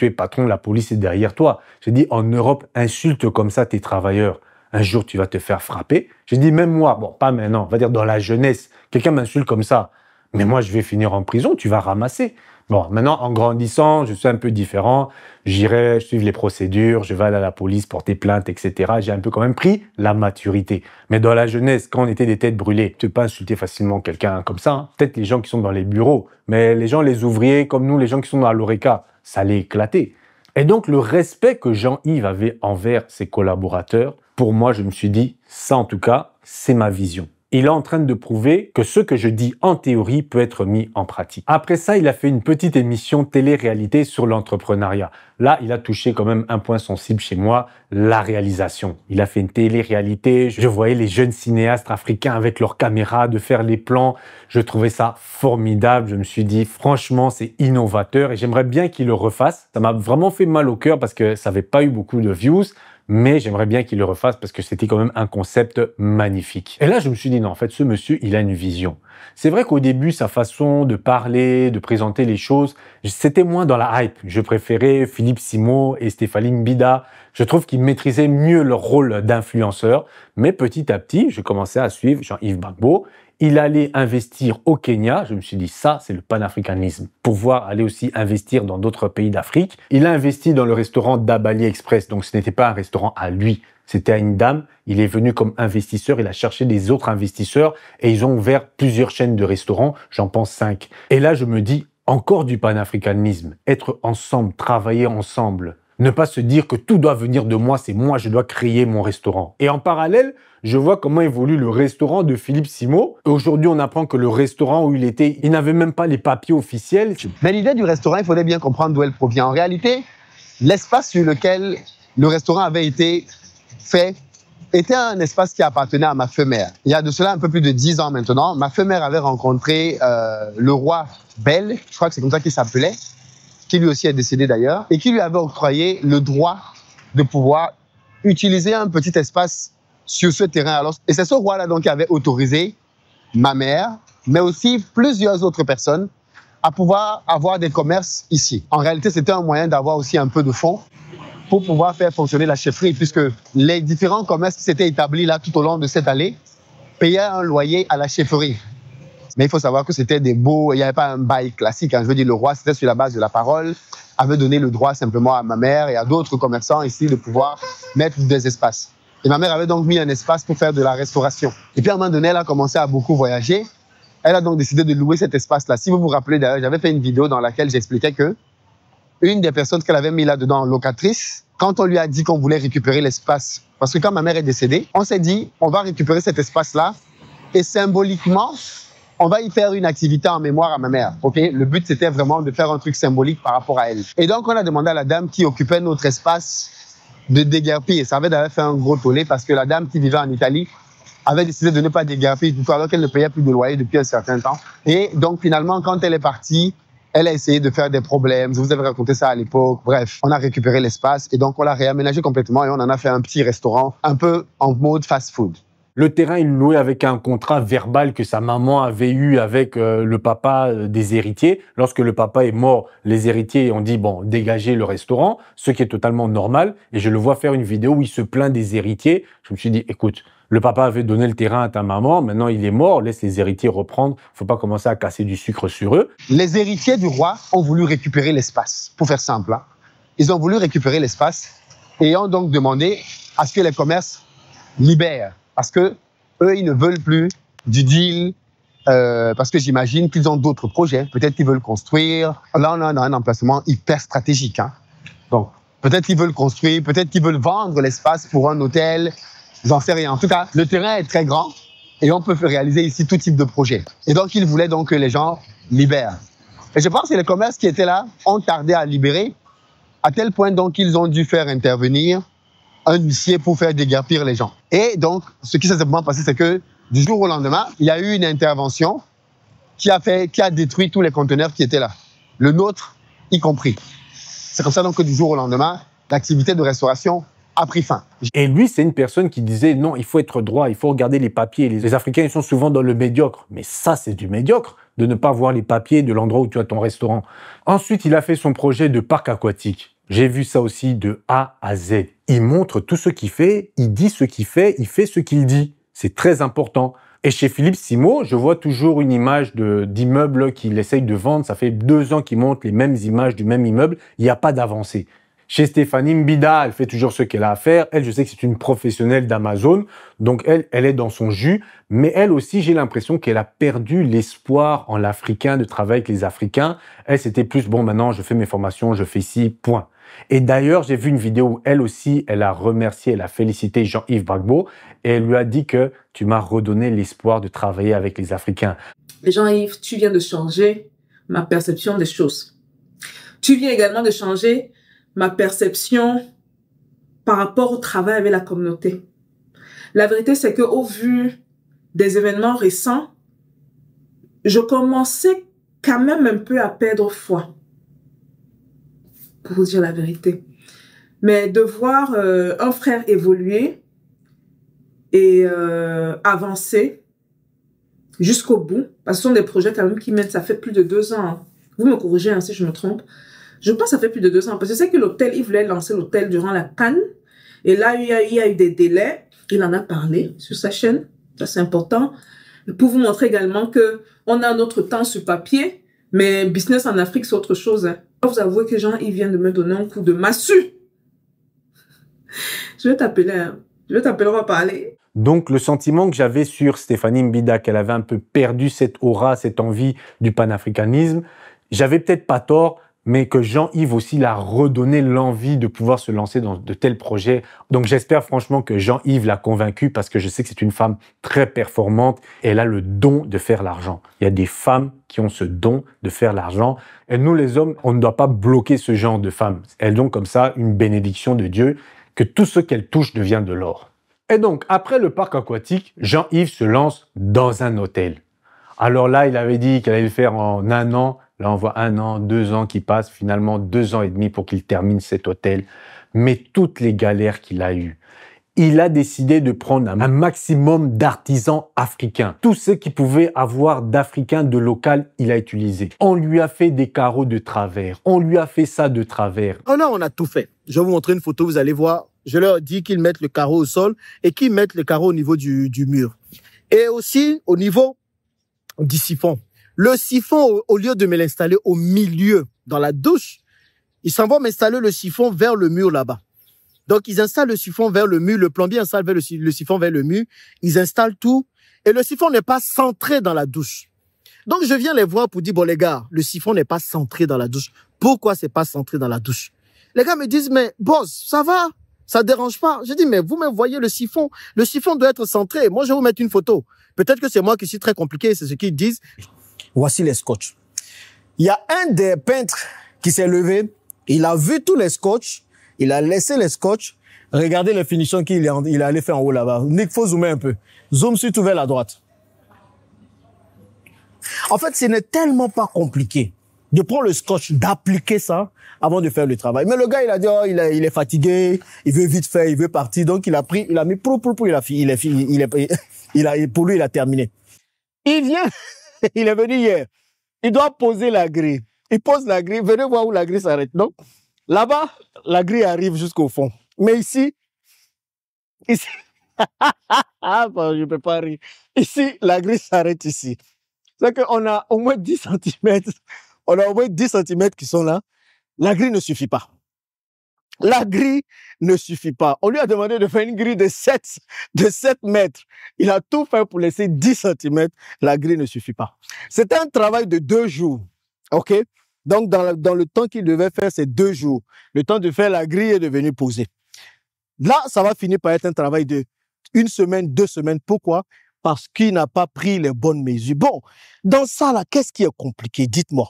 la police est derrière toi. J'ai dit, en Europe, insulte comme ça tes travailleurs. Un jour, tu vas te faire frapper. J'ai dit, même moi, bon, pas maintenant, on va dire dans la jeunesse, quelqu'un m'insulte comme ça. Mais moi, je vais finir en prison, tu vas ramasser. Bon, maintenant, en grandissant, je suis un peu différent. J'irai suivre les procédures, je vais aller à la police, porter plainte, etc. J'ai un peu quand même pris la maturité. Mais dans la jeunesse, quand on était des têtes brûlées, tu ne peux pas insulter facilement quelqu'un comme ça. Hein. Peut-être les gens qui sont dans les bureaux, mais les gens, les ouvriers, comme nous, les gens qui sont dans l'ORECA, ça allait éclater. Et donc, le respect que Jean-Yves avait envers ses collaborateurs, pour moi, je me suis dit, ça en tout cas, c'est ma vision. Il est en train de prouver que ce que je dis en théorie peut être mis en pratique. Après ça, il a fait une petite émission télé-réalité sur l'entrepreneuriat. Là, il a touché quand même un point sensible chez moi, la réalisation. Il a fait une télé-réalité. Je voyais les jeunes cinéastes africains avec leurs caméras de faire les plans. Je trouvais ça formidable. Je me suis dit, franchement, c'est innovateur et j'aimerais bien qu'il le refasse. Ça m'a vraiment fait mal au cœur parce que ça n'avait pas eu beaucoup de views. Mais j'aimerais bien qu'il le refasse parce que c'était quand même un concept magnifique. Et là, je me suis dit, non, en fait, ce monsieur, il a une vision. C'est vrai qu'au début, sa façon de parler, de présenter les choses, c'était moins dans la hype. Je préférais Philippe Simo et Stéphanie Bida. Je trouve qu'ils maîtrisaient mieux leur rôle d'influenceur. Mais petit à petit, je commençais à suivre Jean-Yves Gbagbo. Il allait investir au Kenya. Je me suis dit, ça, c'est le panafricanisme. Pouvoir aller aussi investir dans d'autres pays d'Afrique. Il a investi dans le restaurant d'Abali Express. Donc, ce n'était pas un restaurant à lui. C'était à une dame. Il est venu comme investisseur. Il a cherché des autres investisseurs et ils ont ouvert plusieurs chaînes de restaurants. J'en pense 5. Et là, je me dis, encore du panafricanisme. Être ensemble, travailler ensemble. Ne pas se dire que tout doit venir de moi, c'est moi, je dois créer mon restaurant. Et en parallèle, je vois comment évolue le restaurant de Philippe Simo. Aujourd'hui, on apprend que le restaurant où il était, il n'avait même pas les papiers officiels. Mais l'idée du restaurant, il faudrait bien comprendre d'où elle provient. En réalité, l'espace sur lequel le restaurant avait été fait était un espace qui appartenait à ma feu-mère. Il y a de cela un peu plus de 10 ans maintenant, ma feu-mère avait rencontré le roi Bel, je crois que c'est comme ça qu'il s'appelait, qui lui aussi est décédé d'ailleurs, et qui lui avait octroyé le droit de pouvoir utiliser un petit espace sur ce terrain. Alors, et c'est ce roi-là donc qui avait autorisé ma mère, mais aussi plusieurs autres personnes, à pouvoir avoir des commerces ici. En réalité, c'était un moyen d'avoir aussi un peu de fonds pour pouvoir faire fonctionner la chefferie, puisque les différents commerces qui s'étaient établis là tout au long de cette allée payaient un loyer à la chefferie. Mais il faut savoir que c'était des beaux, il n'y avait pas un bail classique. Hein. Je veux dire, le roi, c'était sur la base de la parole, avait donné le droit simplement à ma mère et à d'autres commerçants ici de pouvoir mettre des espaces. Et ma mère avait donc mis un espace pour faire de la restauration. Et puis à un moment donné, elle a commencé à beaucoup voyager. Elle a donc décidé de louer cet espace-là. Si vous vous rappelez d'ailleurs, j'avais fait une vidéo dans laquelle j'expliquais que une des personnes qu'elle avait mis là-dedans, locatrice, quand on lui a dit qu'on voulait récupérer l'espace, parce que quand ma mère est décédée, on s'est dit, on va récupérer cet espace-là et symboliquement, on va y faire une activité en mémoire à ma mère. Okay? Le but, c'était vraiment de faire un truc symbolique par rapport à elle. Et donc, on a demandé à la dame qui occupait notre espace de déguerpir. Ça avait d'ailleurs fait un gros tollé parce que la dame qui vivait en Italie avait décidé de ne pas déguerpir du tout alors qu'elle ne payait plus de loyer depuis un certain temps. Et donc, finalement, quand elle est partie, elle a essayé de faire des problèmes. Je vous avais raconté ça à l'époque. Bref, on a récupéré l'espace et donc on l'a réaménagé complètement et on en a fait un petit restaurant un peu en mode fast-food. Le terrain, il louait avec un contrat verbal que sa maman avait eu avec le papa des héritiers. Lorsque le papa est mort, les héritiers ont dit, bon, dégagez le restaurant, ce qui est totalement normal. Et je le vois faire une vidéo où il se plaint des héritiers. Je me suis dit, écoute, le papa avait donné le terrain à ta maman, maintenant il est mort, laisse les héritiers reprendre. Faut pas commencer à casser du sucre sur eux. Les héritiers du roi ont voulu récupérer l'espace, pour faire simple. Hein. Ils ont voulu récupérer l'espace et ont donc demandé à ce que les commerces libèrent. Parce que eux, ils ne veulent plus du deal parce que j'imagine qu'ils ont d'autres projets. Peut-être qu'ils veulent construire. Là, on a un emplacement hyper stratégique. Hein. Donc, peut-être qu'ils veulent construire, peut-être qu'ils veulent vendre l'espace pour un hôtel. J'en sais rien. En tout cas, le terrain est très grand et on peut réaliser ici tout type de projet. Et donc, ils voulaient donc que les gens libèrent. Et je pense que les commerces qui étaient là ont tardé à libérer, à tel point donc qu'ils ont dû faire intervenir un huissier pour faire déguerpir les gens. Et donc, ce qui s'est simplement passé, c'est que du jour au lendemain, il y a eu une intervention qui a détruit tous les conteneurs qui étaient là, le nôtre y compris. C'est comme ça donc que du jour au lendemain, l'activité de restauration a pris fin. Et lui, c'est une personne qui disait non, il faut être droit, il faut regarder les papiers. Les Africains, ils sont souvent dans le médiocre. Mais ça, c'est du médiocre, de ne pas voir les papiers de l'endroit où tu as ton restaurant. Ensuite, il a fait son projet de parc aquatique. J'ai vu ça aussi de A à Z. Il montre tout ce qu'il fait, il dit ce qu'il fait, il fait ce qu'il dit. C'est très important. Et chez Philippe Simo, je vois toujours une image d'immeuble qu'il essaye de vendre. Ça fait 2 ans qu'il montre les mêmes images du même immeuble. Il n'y a pas d'avancée. Chez Stéphanie Mbida, elle fait toujours ce qu'elle a à faire. Elle, je sais que c'est une professionnelle d'Amazon. Donc, elle est dans son jus. Mais elle aussi, j'ai l'impression qu'elle a perdu l'espoir en l'Africain, de travailler avec les Africains. Elle, c'était plus, bon, maintenant, je fais mes formations, je fais ci, point. Et d'ailleurs, j'ai vu une vidéo où elle aussi, elle a remercié, elle a félicité Jean-Yves Bragbo et elle lui a dit que tu m'as redonné l'espoir de travailler avec les Africains. Jean-Yves, tu viens de changer ma perception des choses. Tu viens également de changer ma perception par rapport au travail avec la communauté. La vérité, c'est qu'au vu des événements récents, je commençais quand même un peu à perdre foi. Pour vous dire la vérité. Mais de voir un frère évoluer et avancer jusqu'au bout, parce que ce sont des projets quand même qui mènent, ça fait plus de 2 ans. Hein. Vous me corrigez hein, si je me trompe. Je pense que ça fait plus de 2 ans, parce que c'est que l'hôtel, il voulait lancer l'hôtel durant la CAN, et là, il y a eu des délais. Il en a parlé sur sa chaîne, ça c'est important, pour vous montrer également que on a notre temps sur papier, mais business en Afrique, c'est autre chose. Hein. Vous avouez que Jean, il vient de me donner un coup de massue. Je vais t'appeler, hein. Je vais t'appeler, on va parler. Donc, le sentiment que j'avais sur Stéphanie Mbida, qu'elle avait un peu perdu cette aura, cette envie du panafricanisme, j'avais peut-être pas tort, mais que Jean-Yves aussi l'a redonné l'envie de pouvoir se lancer dans de tels projets. Donc, j'espère franchement que Jean-Yves l'a convaincu parce que je sais que c'est une femme très performante et elle a le don de faire l'argent. Il y a des femmes qui ont ce don de faire l'argent. Et nous, les hommes, on ne doit pas bloquer ce genre de femmes. Elles ont comme ça une bénédiction de Dieu, que tout ce qu'elles touchent devient de l'or. Et donc, après le parc aquatique, Jean-Yves se lance dans un hôtel. Alors là, il avait dit qu'il allait le faire en 1 an. Là, on voit 1 an, 2 ans qui passent, finalement 2 ans et demi pour qu'il termine cet hôtel. Mais toutes les galères qu'il a eues, il a décidé de prendre un maximum d'artisans africains. Tout ce qu'il pouvait avoir d'Africains de local, il a utilisé. On lui a fait des carreaux de travers. On lui a fait ça de travers. Oh là, on a tout fait. Je vais vous montrer une photo, vous allez voir. Je leur dis qu'ils mettent le carreau au sol et qu'ils mettent le carreau au niveau du mur. Et aussi au niveau du siphon. Le siphon, au lieu de me l'installer au milieu, dans la douche, ils s'en vont m'installer le siphon vers le mur là-bas. Donc, ils installent le siphon vers le mur, le plombier installe le siphon vers le mur, ils installent tout, et le siphon n'est pas centré dans la douche. Donc, je viens les voir pour dire, bon les gars, le siphon n'est pas centré dans la douche. Pourquoi c'est pas centré dans la douche? Les gars me disent, mais boss, ça va, ça dérange pas. Je dis, mais vous me voyez le siphon doit être centré. Moi, je vais vous mettre une photo. Peut-être que c'est moi qui suis très compliqué, c'est ce qu'ils disent. Voici les scotch. Il y a un des peintres qui s'est levé, il a vu tous les scotch, il a laissé les scotch. Regardez les finitions qu'il est allé faire en haut là-bas. Nick, faut zoomer un peu. Zoom sur tout vers la droite. En fait, ce n'est tellement pas compliqué de prendre le scotch, d'appliquer ça avant de faire le travail. Mais le gars, il a dit, oh, il est fatigué, il veut vite faire, il veut partir. Donc, il a mis pour lui, il a terminé. Il vient, il est venu hier. Il doit poser la grille. Il pose la grille. Venez voir où la grille s'arrête. Donc, là-bas, la grille arrive jusqu'au fond. Mais ici, bon, je peux pas rire. Ici, la grille s'arrête ici. C'est qu'on a au moins 10 cm. On a au moins 10 cm qui sont là. La grille ne suffit pas. La grille ne suffit pas. On lui a demandé de faire une grille de 7 mètres. Il a tout fait pour laisser 10 cm. La grille ne suffit pas. C'était un travail de 2 jours. OK? Donc, dans le temps qu'il devait faire, c'est 2 jours. Le temps de faire la grille est devenu posé. Là, ça va finir par être un travail de 1 semaine, 2 semaines. Pourquoi? Parce qu'il n'a pas pris les bonnes mesures. Bon, dans ça, là, qu'est-ce qui est compliqué? Dites-moi.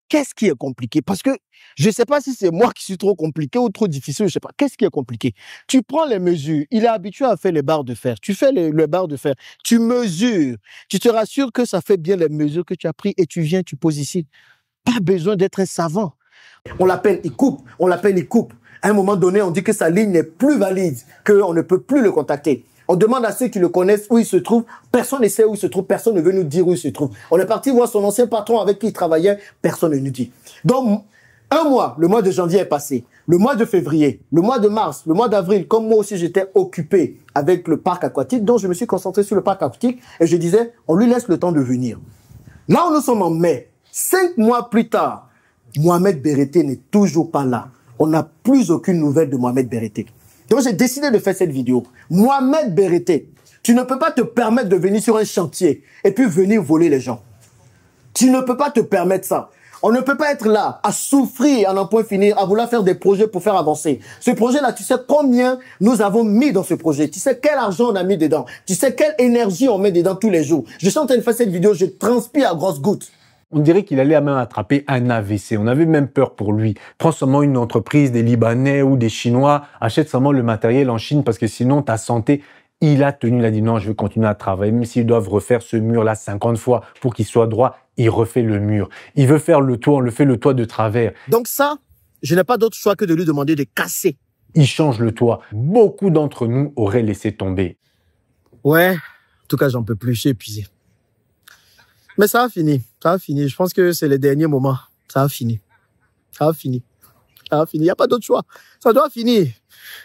Qu'est-ce qui est compliqué? Parce que je ne sais pas si c'est moi qui suis trop compliqué ou trop difficile, je ne sais pas. Qu'est-ce qui est compliqué? Tu prends les mesures. Il est habitué à faire les barres de fer. Tu fais les barres de fer. Tu mesures. Tu te rassures que ça fait bien les mesures que tu as prises et tu viens, tu poses ici. Pas besoin d'être un savant. On l'appelle, il coupe. On l'appelle, il coupe. À un moment donné, on dit que sa ligne n'est plus valide, qu'on ne peut plus le contacter. On demande à ceux qui le connaissent où il se trouve. Personne ne sait où il se trouve. Personne ne veut nous dire où il se trouve. On est parti voir son ancien patron avec qui il travaillait. Personne ne nous dit. Donc, un mois, le mois de janvier est passé. Le mois de février, le mois de mars, le mois d'avril, comme moi aussi j'étais occupé avec le parc aquatique, donc je me suis concentré sur le parc aquatique et je disais, on lui laisse le temps de venir. Là où nous sommes en mai, 5 mois plus tard, Mohamed Berete n'est toujours pas là. On n'a plus aucune nouvelle de Mohamed Berete. Donc j'ai décidé de faire cette vidéo. Mohamed Berete, tu ne peux pas te permettre de venir sur un chantier et puis venir voler les gens. Tu ne peux pas te permettre ça. On ne peut pas être là à souffrir à n'en point finir, à vouloir faire des projets pour faire avancer. Ce projet-là, tu sais combien nous avons mis dans ce projet. Tu sais quel argent on a mis dedans. Tu sais quelle énergie on met dedans tous les jours. Je suis en train de faire cette vidéo, je transpire à grosses gouttes. On dirait qu'il allait même attraper un AVC. On avait même peur pour lui. Prends seulement une entreprise, des Libanais ou des Chinois, achète seulement le matériel en Chine parce que sinon ta santé... Il a tenu, il a dit non, je vais continuer à travailler, même s'ils doivent refaire ce mur-là 50 fois pour qu'il soit droit, il refait le mur. Il veut faire le toit, on le fait le toit de travers. Donc ça, je n'ai pas d'autre choix que de lui demander de casser. Il change le toit. Beaucoup d'entre nous auraient laissé tomber. Ouais, en tout cas, j'en peux plus, je suis épuisé. Mais ça a fini, ça a fini. Je pense que c'est les derniers moments. Ça a fini. Ça a fini. Ça a fini. Il n'y a pas d'autre choix. Ça doit finir.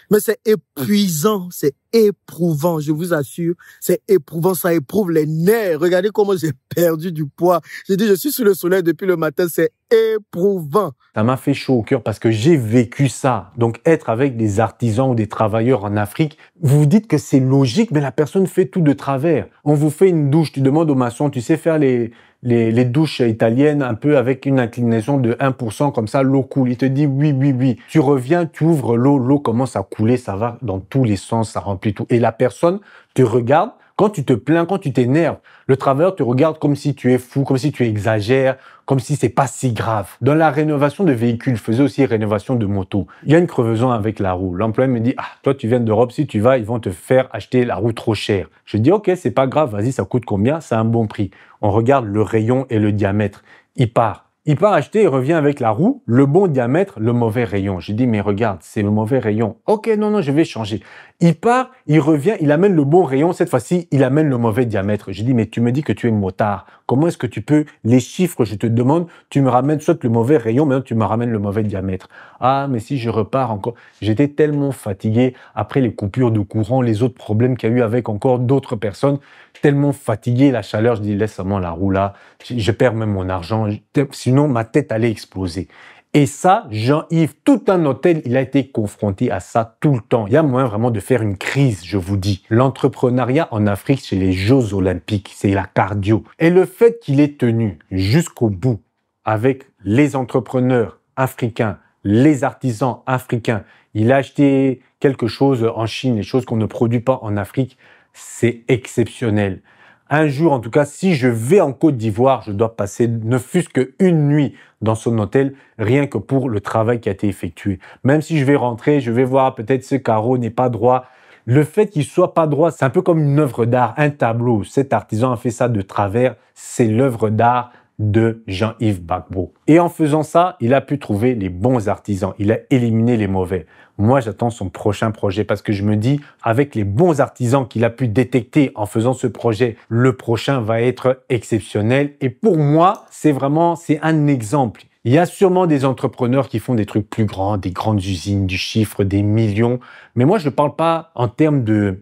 Mais c'est épuisant, c'est éprouvant, je vous assure. C'est éprouvant, ça éprouve les nerfs. Regardez comment j'ai perdu du poids. J'ai dit, je suis sous le soleil depuis le matin, c'est éprouvant. Ça m'a fait chaud au cœur parce que j'ai vécu ça. Donc, être avec des artisans ou des travailleurs en Afrique, vous vous dites que c'est logique, mais la personne fait tout de travers. On vous fait une douche, tu demandes au maçon, tu sais faire les douches italiennes un peu avec une inclinaison de 1%, comme ça, l'eau coule. Il te dit oui, oui, oui. Tu reviens, tu ouvres l'eau, l'eau commence à couler, ça va dans tous les sens, ça remplit tout. Et la personne te regarde, quand tu te plains, quand tu t'énerves, le travailleur te regarde comme si tu es fou, comme si tu exagères, comme si c'est pas si grave. Dans la rénovation de véhicules, je faisais aussi rénovation de moto. Il y a une crevaison avec la roue. L'employé me dit, ah, toi, tu viens d'Europe, si tu vas, ils vont te faire acheter la roue trop chère. Je dis, ok, c'est pas grave, vas-y, ça coûte combien? C'est un bon prix. On regarde le rayon et le diamètre. Il part acheter, il revient avec la roue, le bon diamètre, le mauvais rayon. Je dis, mais regarde, c'est le mauvais rayon. Ok, non, je vais changer. Il part, il revient, il amène le bon rayon. Cette fois-ci, il amène le mauvais diamètre. Je dis, mais tu me dis que tu es motard. Comment est-ce que tu peux, les chiffres, je te demande, tu me ramènes soit le mauvais rayon, mais tu me ramènes le mauvais diamètre. Ah, mais si je repars encore, j'étais tellement fatigué après les coupures de courant, les autres problèmes qu'il y a eu avec encore d'autres personnes, tellement fatigué, la chaleur, je dis, laisse seulement la roue là, je perds même mon argent, sinon ma tête allait exploser. Et ça, Jean-Yves, tout un hôtel, il a été confronté à ça tout le temps. Il y a moyen vraiment de faire une crise, je vous dis. L'entrepreneuriat en Afrique, c'est les Jeux Olympiques, c'est la cardio. Et le fait qu'il ait tenu jusqu'au bout avec les entrepreneurs africains, les artisans africains, il a acheté quelque chose en Chine, les choses qu'on ne produit pas en Afrique, c'est exceptionnel. Un jour, en tout cas, si je vais en Côte d'Ivoire, je dois passer ne fût-ce qu'une nuit dans son hôtel, rien que pour le travail qui a été effectué. Même si je vais rentrer, je vais voir peut-être ce carreau n'est pas droit. Le fait qu'il soit pas droit, c'est un peu comme une œuvre d'art, un tableau. Cet artisan a fait ça de travers, c'est l'œuvre d'art de Jean-Yves Gbagbo. Et en faisant ça, il a pu trouver les bons artisans. Il a éliminé les mauvais. Moi, j'attends son prochain projet parce que je me dis, avec les bons artisans qu'il a pu détecter en faisant ce projet, le prochain va être exceptionnel. Et pour moi, c'est un exemple. Il y a sûrement des entrepreneurs qui font des trucs plus grands, des grandes usines, du chiffre, des millions. Mais moi, je ne parle pas en termes de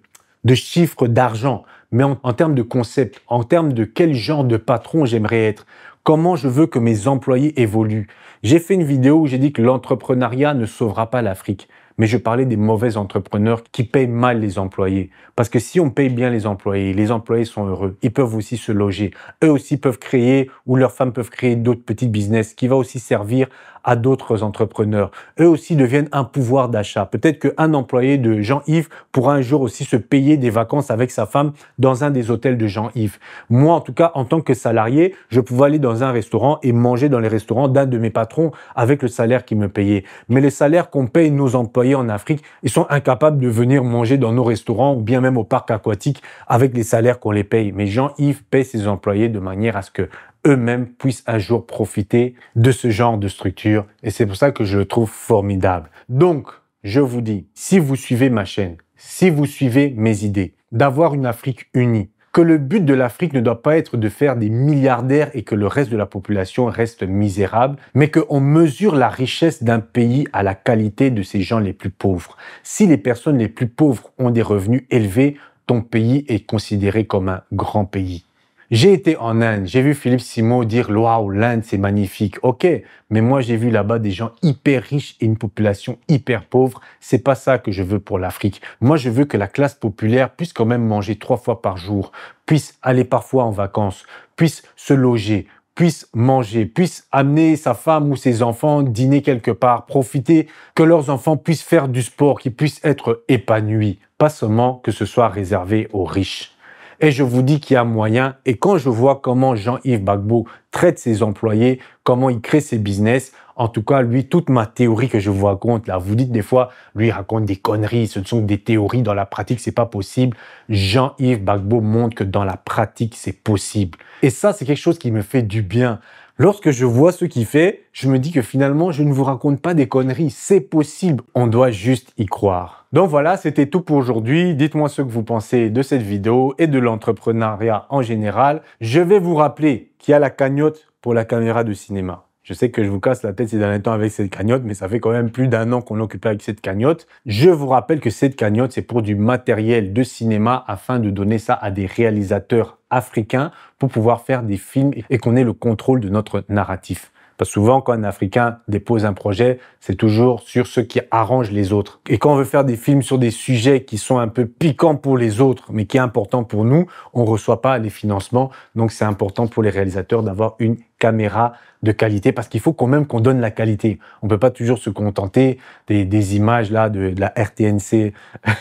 chiffre d'argent, mais en termes de concept, en termes de quel genre de patron j'aimerais être. Comment je veux que mes employés évoluent? J'ai fait une vidéo où j'ai dit que l'entrepreneuriat ne sauvera pas l'Afrique. Mais je parlais des mauvais entrepreneurs qui payent mal les employés. Parce que si on paye bien les employés sont heureux. Ils peuvent aussi se loger. Eux aussi peuvent créer, ou leurs femmes peuvent créer d'autres petits business qui va aussi servir à d'autres entrepreneurs. Eux aussi deviennent un pouvoir d'achat. Peut-être qu'un employé de Jean-Yves pourra un jour aussi se payer des vacances avec sa femme dans un des hôtels de Jean-Yves. Moi, en tout cas, en tant que salarié, je pouvais aller dans un restaurant et manger dans les restaurants d'un de mes patrons avec le salaire qu'il me payait. Mais les salaires qu'on paye nos employés en Afrique, ils sont incapables de venir manger dans nos restaurants ou bien même au parc aquatique avec les salaires qu'on les paye. Mais Jean-Yves paye ses employés de manière à ce que eux-mêmes puissent un jour profiter de ce genre de structure. Et c'est pour ça que je le trouve formidable. Donc, je vous dis, si vous suivez ma chaîne, si vous suivez mes idées, d'avoir une Afrique unie, que le but de l'Afrique ne doit pas être de faire des milliardaires et que le reste de la population reste misérable, mais qu'on mesure la richesse d'un pays à la qualité de ses gens les plus pauvres. Si les personnes les plus pauvres ont des revenus élevés, ton pays est considéré comme un grand pays. J'ai été en Inde, j'ai vu Philippe Simon dire « Waouh, l'Inde, c'est magnifique ». Ok, mais moi, j'ai vu là-bas des gens hyper riches et une population hyper pauvre. C'est pas ça que je veux pour l'Afrique. Moi, je veux que la classe populaire puisse quand même manger 3 fois par jour, puisse aller parfois en vacances, puisse se loger, puisse manger, puisse amener sa femme ou ses enfants dîner quelque part, profiter, que leurs enfants puissent faire du sport, qu'ils puissent être épanouis, pas seulement que ce soit réservé aux riches. Et je vous dis qu'il y a moyen. Et quand je vois comment Jean-Yves Gbagbo traite ses employés, comment il crée ses business, en tout cas, lui, toute ma théorie que je vous raconte, là, vous dites des fois, lui, il raconte des conneries, ce sont des théories, dans la pratique, c'est pas possible. Jean-Yves Gbagbo montre que dans la pratique, c'est possible. Et ça, c'est quelque chose qui me fait du bien. Lorsque je vois ce qu'il fait, je me dis que finalement, je ne vous raconte pas des conneries. C'est possible. On doit juste y croire. Donc voilà, c'était tout pour aujourd'hui. Dites-moi ce que vous pensez de cette vidéo et de l'entrepreneuriat en général. Je vais vous rappeler qu'il y a la cagnotte pour la caméra de cinéma. Je sais que je vous casse la tête ces derniers temps avec cette cagnotte, mais ça fait quand même plus d'1 an qu'on est occupé avec cette cagnotte. Je vous rappelle que cette cagnotte, c'est pour du matériel de cinéma afin de donner ça à des réalisateurs africains pour pouvoir faire des films et qu'on ait le contrôle de notre narratif. Parce que souvent, quand un Africain dépose un projet, c'est toujours sur ce qui arrange les autres. Et quand on veut faire des films sur des sujets qui sont un peu piquants pour les autres, mais qui est important pour nous, on ne reçoit pas les financements. Donc, c'est important pour les réalisateurs d'avoir une caméra de qualité parce qu'il faut quand même qu'on donne la qualité. On peut pas toujours se contenter des images là de la RTNC,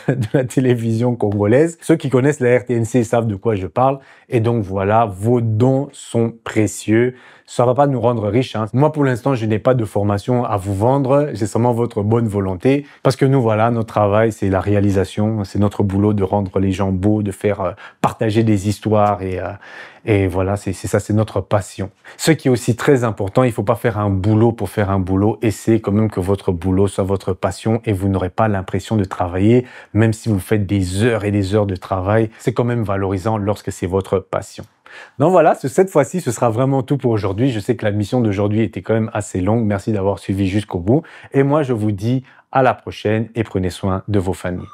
de la télévision congolaise. Ceux qui connaissent la RTNC savent de quoi je parle. Et donc voilà, vos dons sont précieux. Ça va pas nous rendre riches, hein. Moi, pour l'instant, je n'ai pas de formation à vous vendre. J'ai seulement votre bonne volonté. Parce que nous, voilà, notre travail, c'est la réalisation. C'est notre boulot de rendre les gens beaux, de faire partager des histoires. Et voilà, c'est ça, c'est notre passion. Ce qui est aussi très important, il faut pas faire un boulot pour faire un boulot. Essayez quand même que votre boulot soit votre passion et vous n'aurez pas l'impression de travailler. Même si vous faites des heures et des heures de travail, c'est quand même valorisant lorsque c'est votre passion. Donc voilà, cette fois-ci, ce sera vraiment tout pour aujourd'hui. Je sais que la mission d'aujourd'hui était quand même assez longue. Merci d'avoir suivi jusqu'au bout. Et moi, je vous dis à la prochaine et prenez soin de vos familles.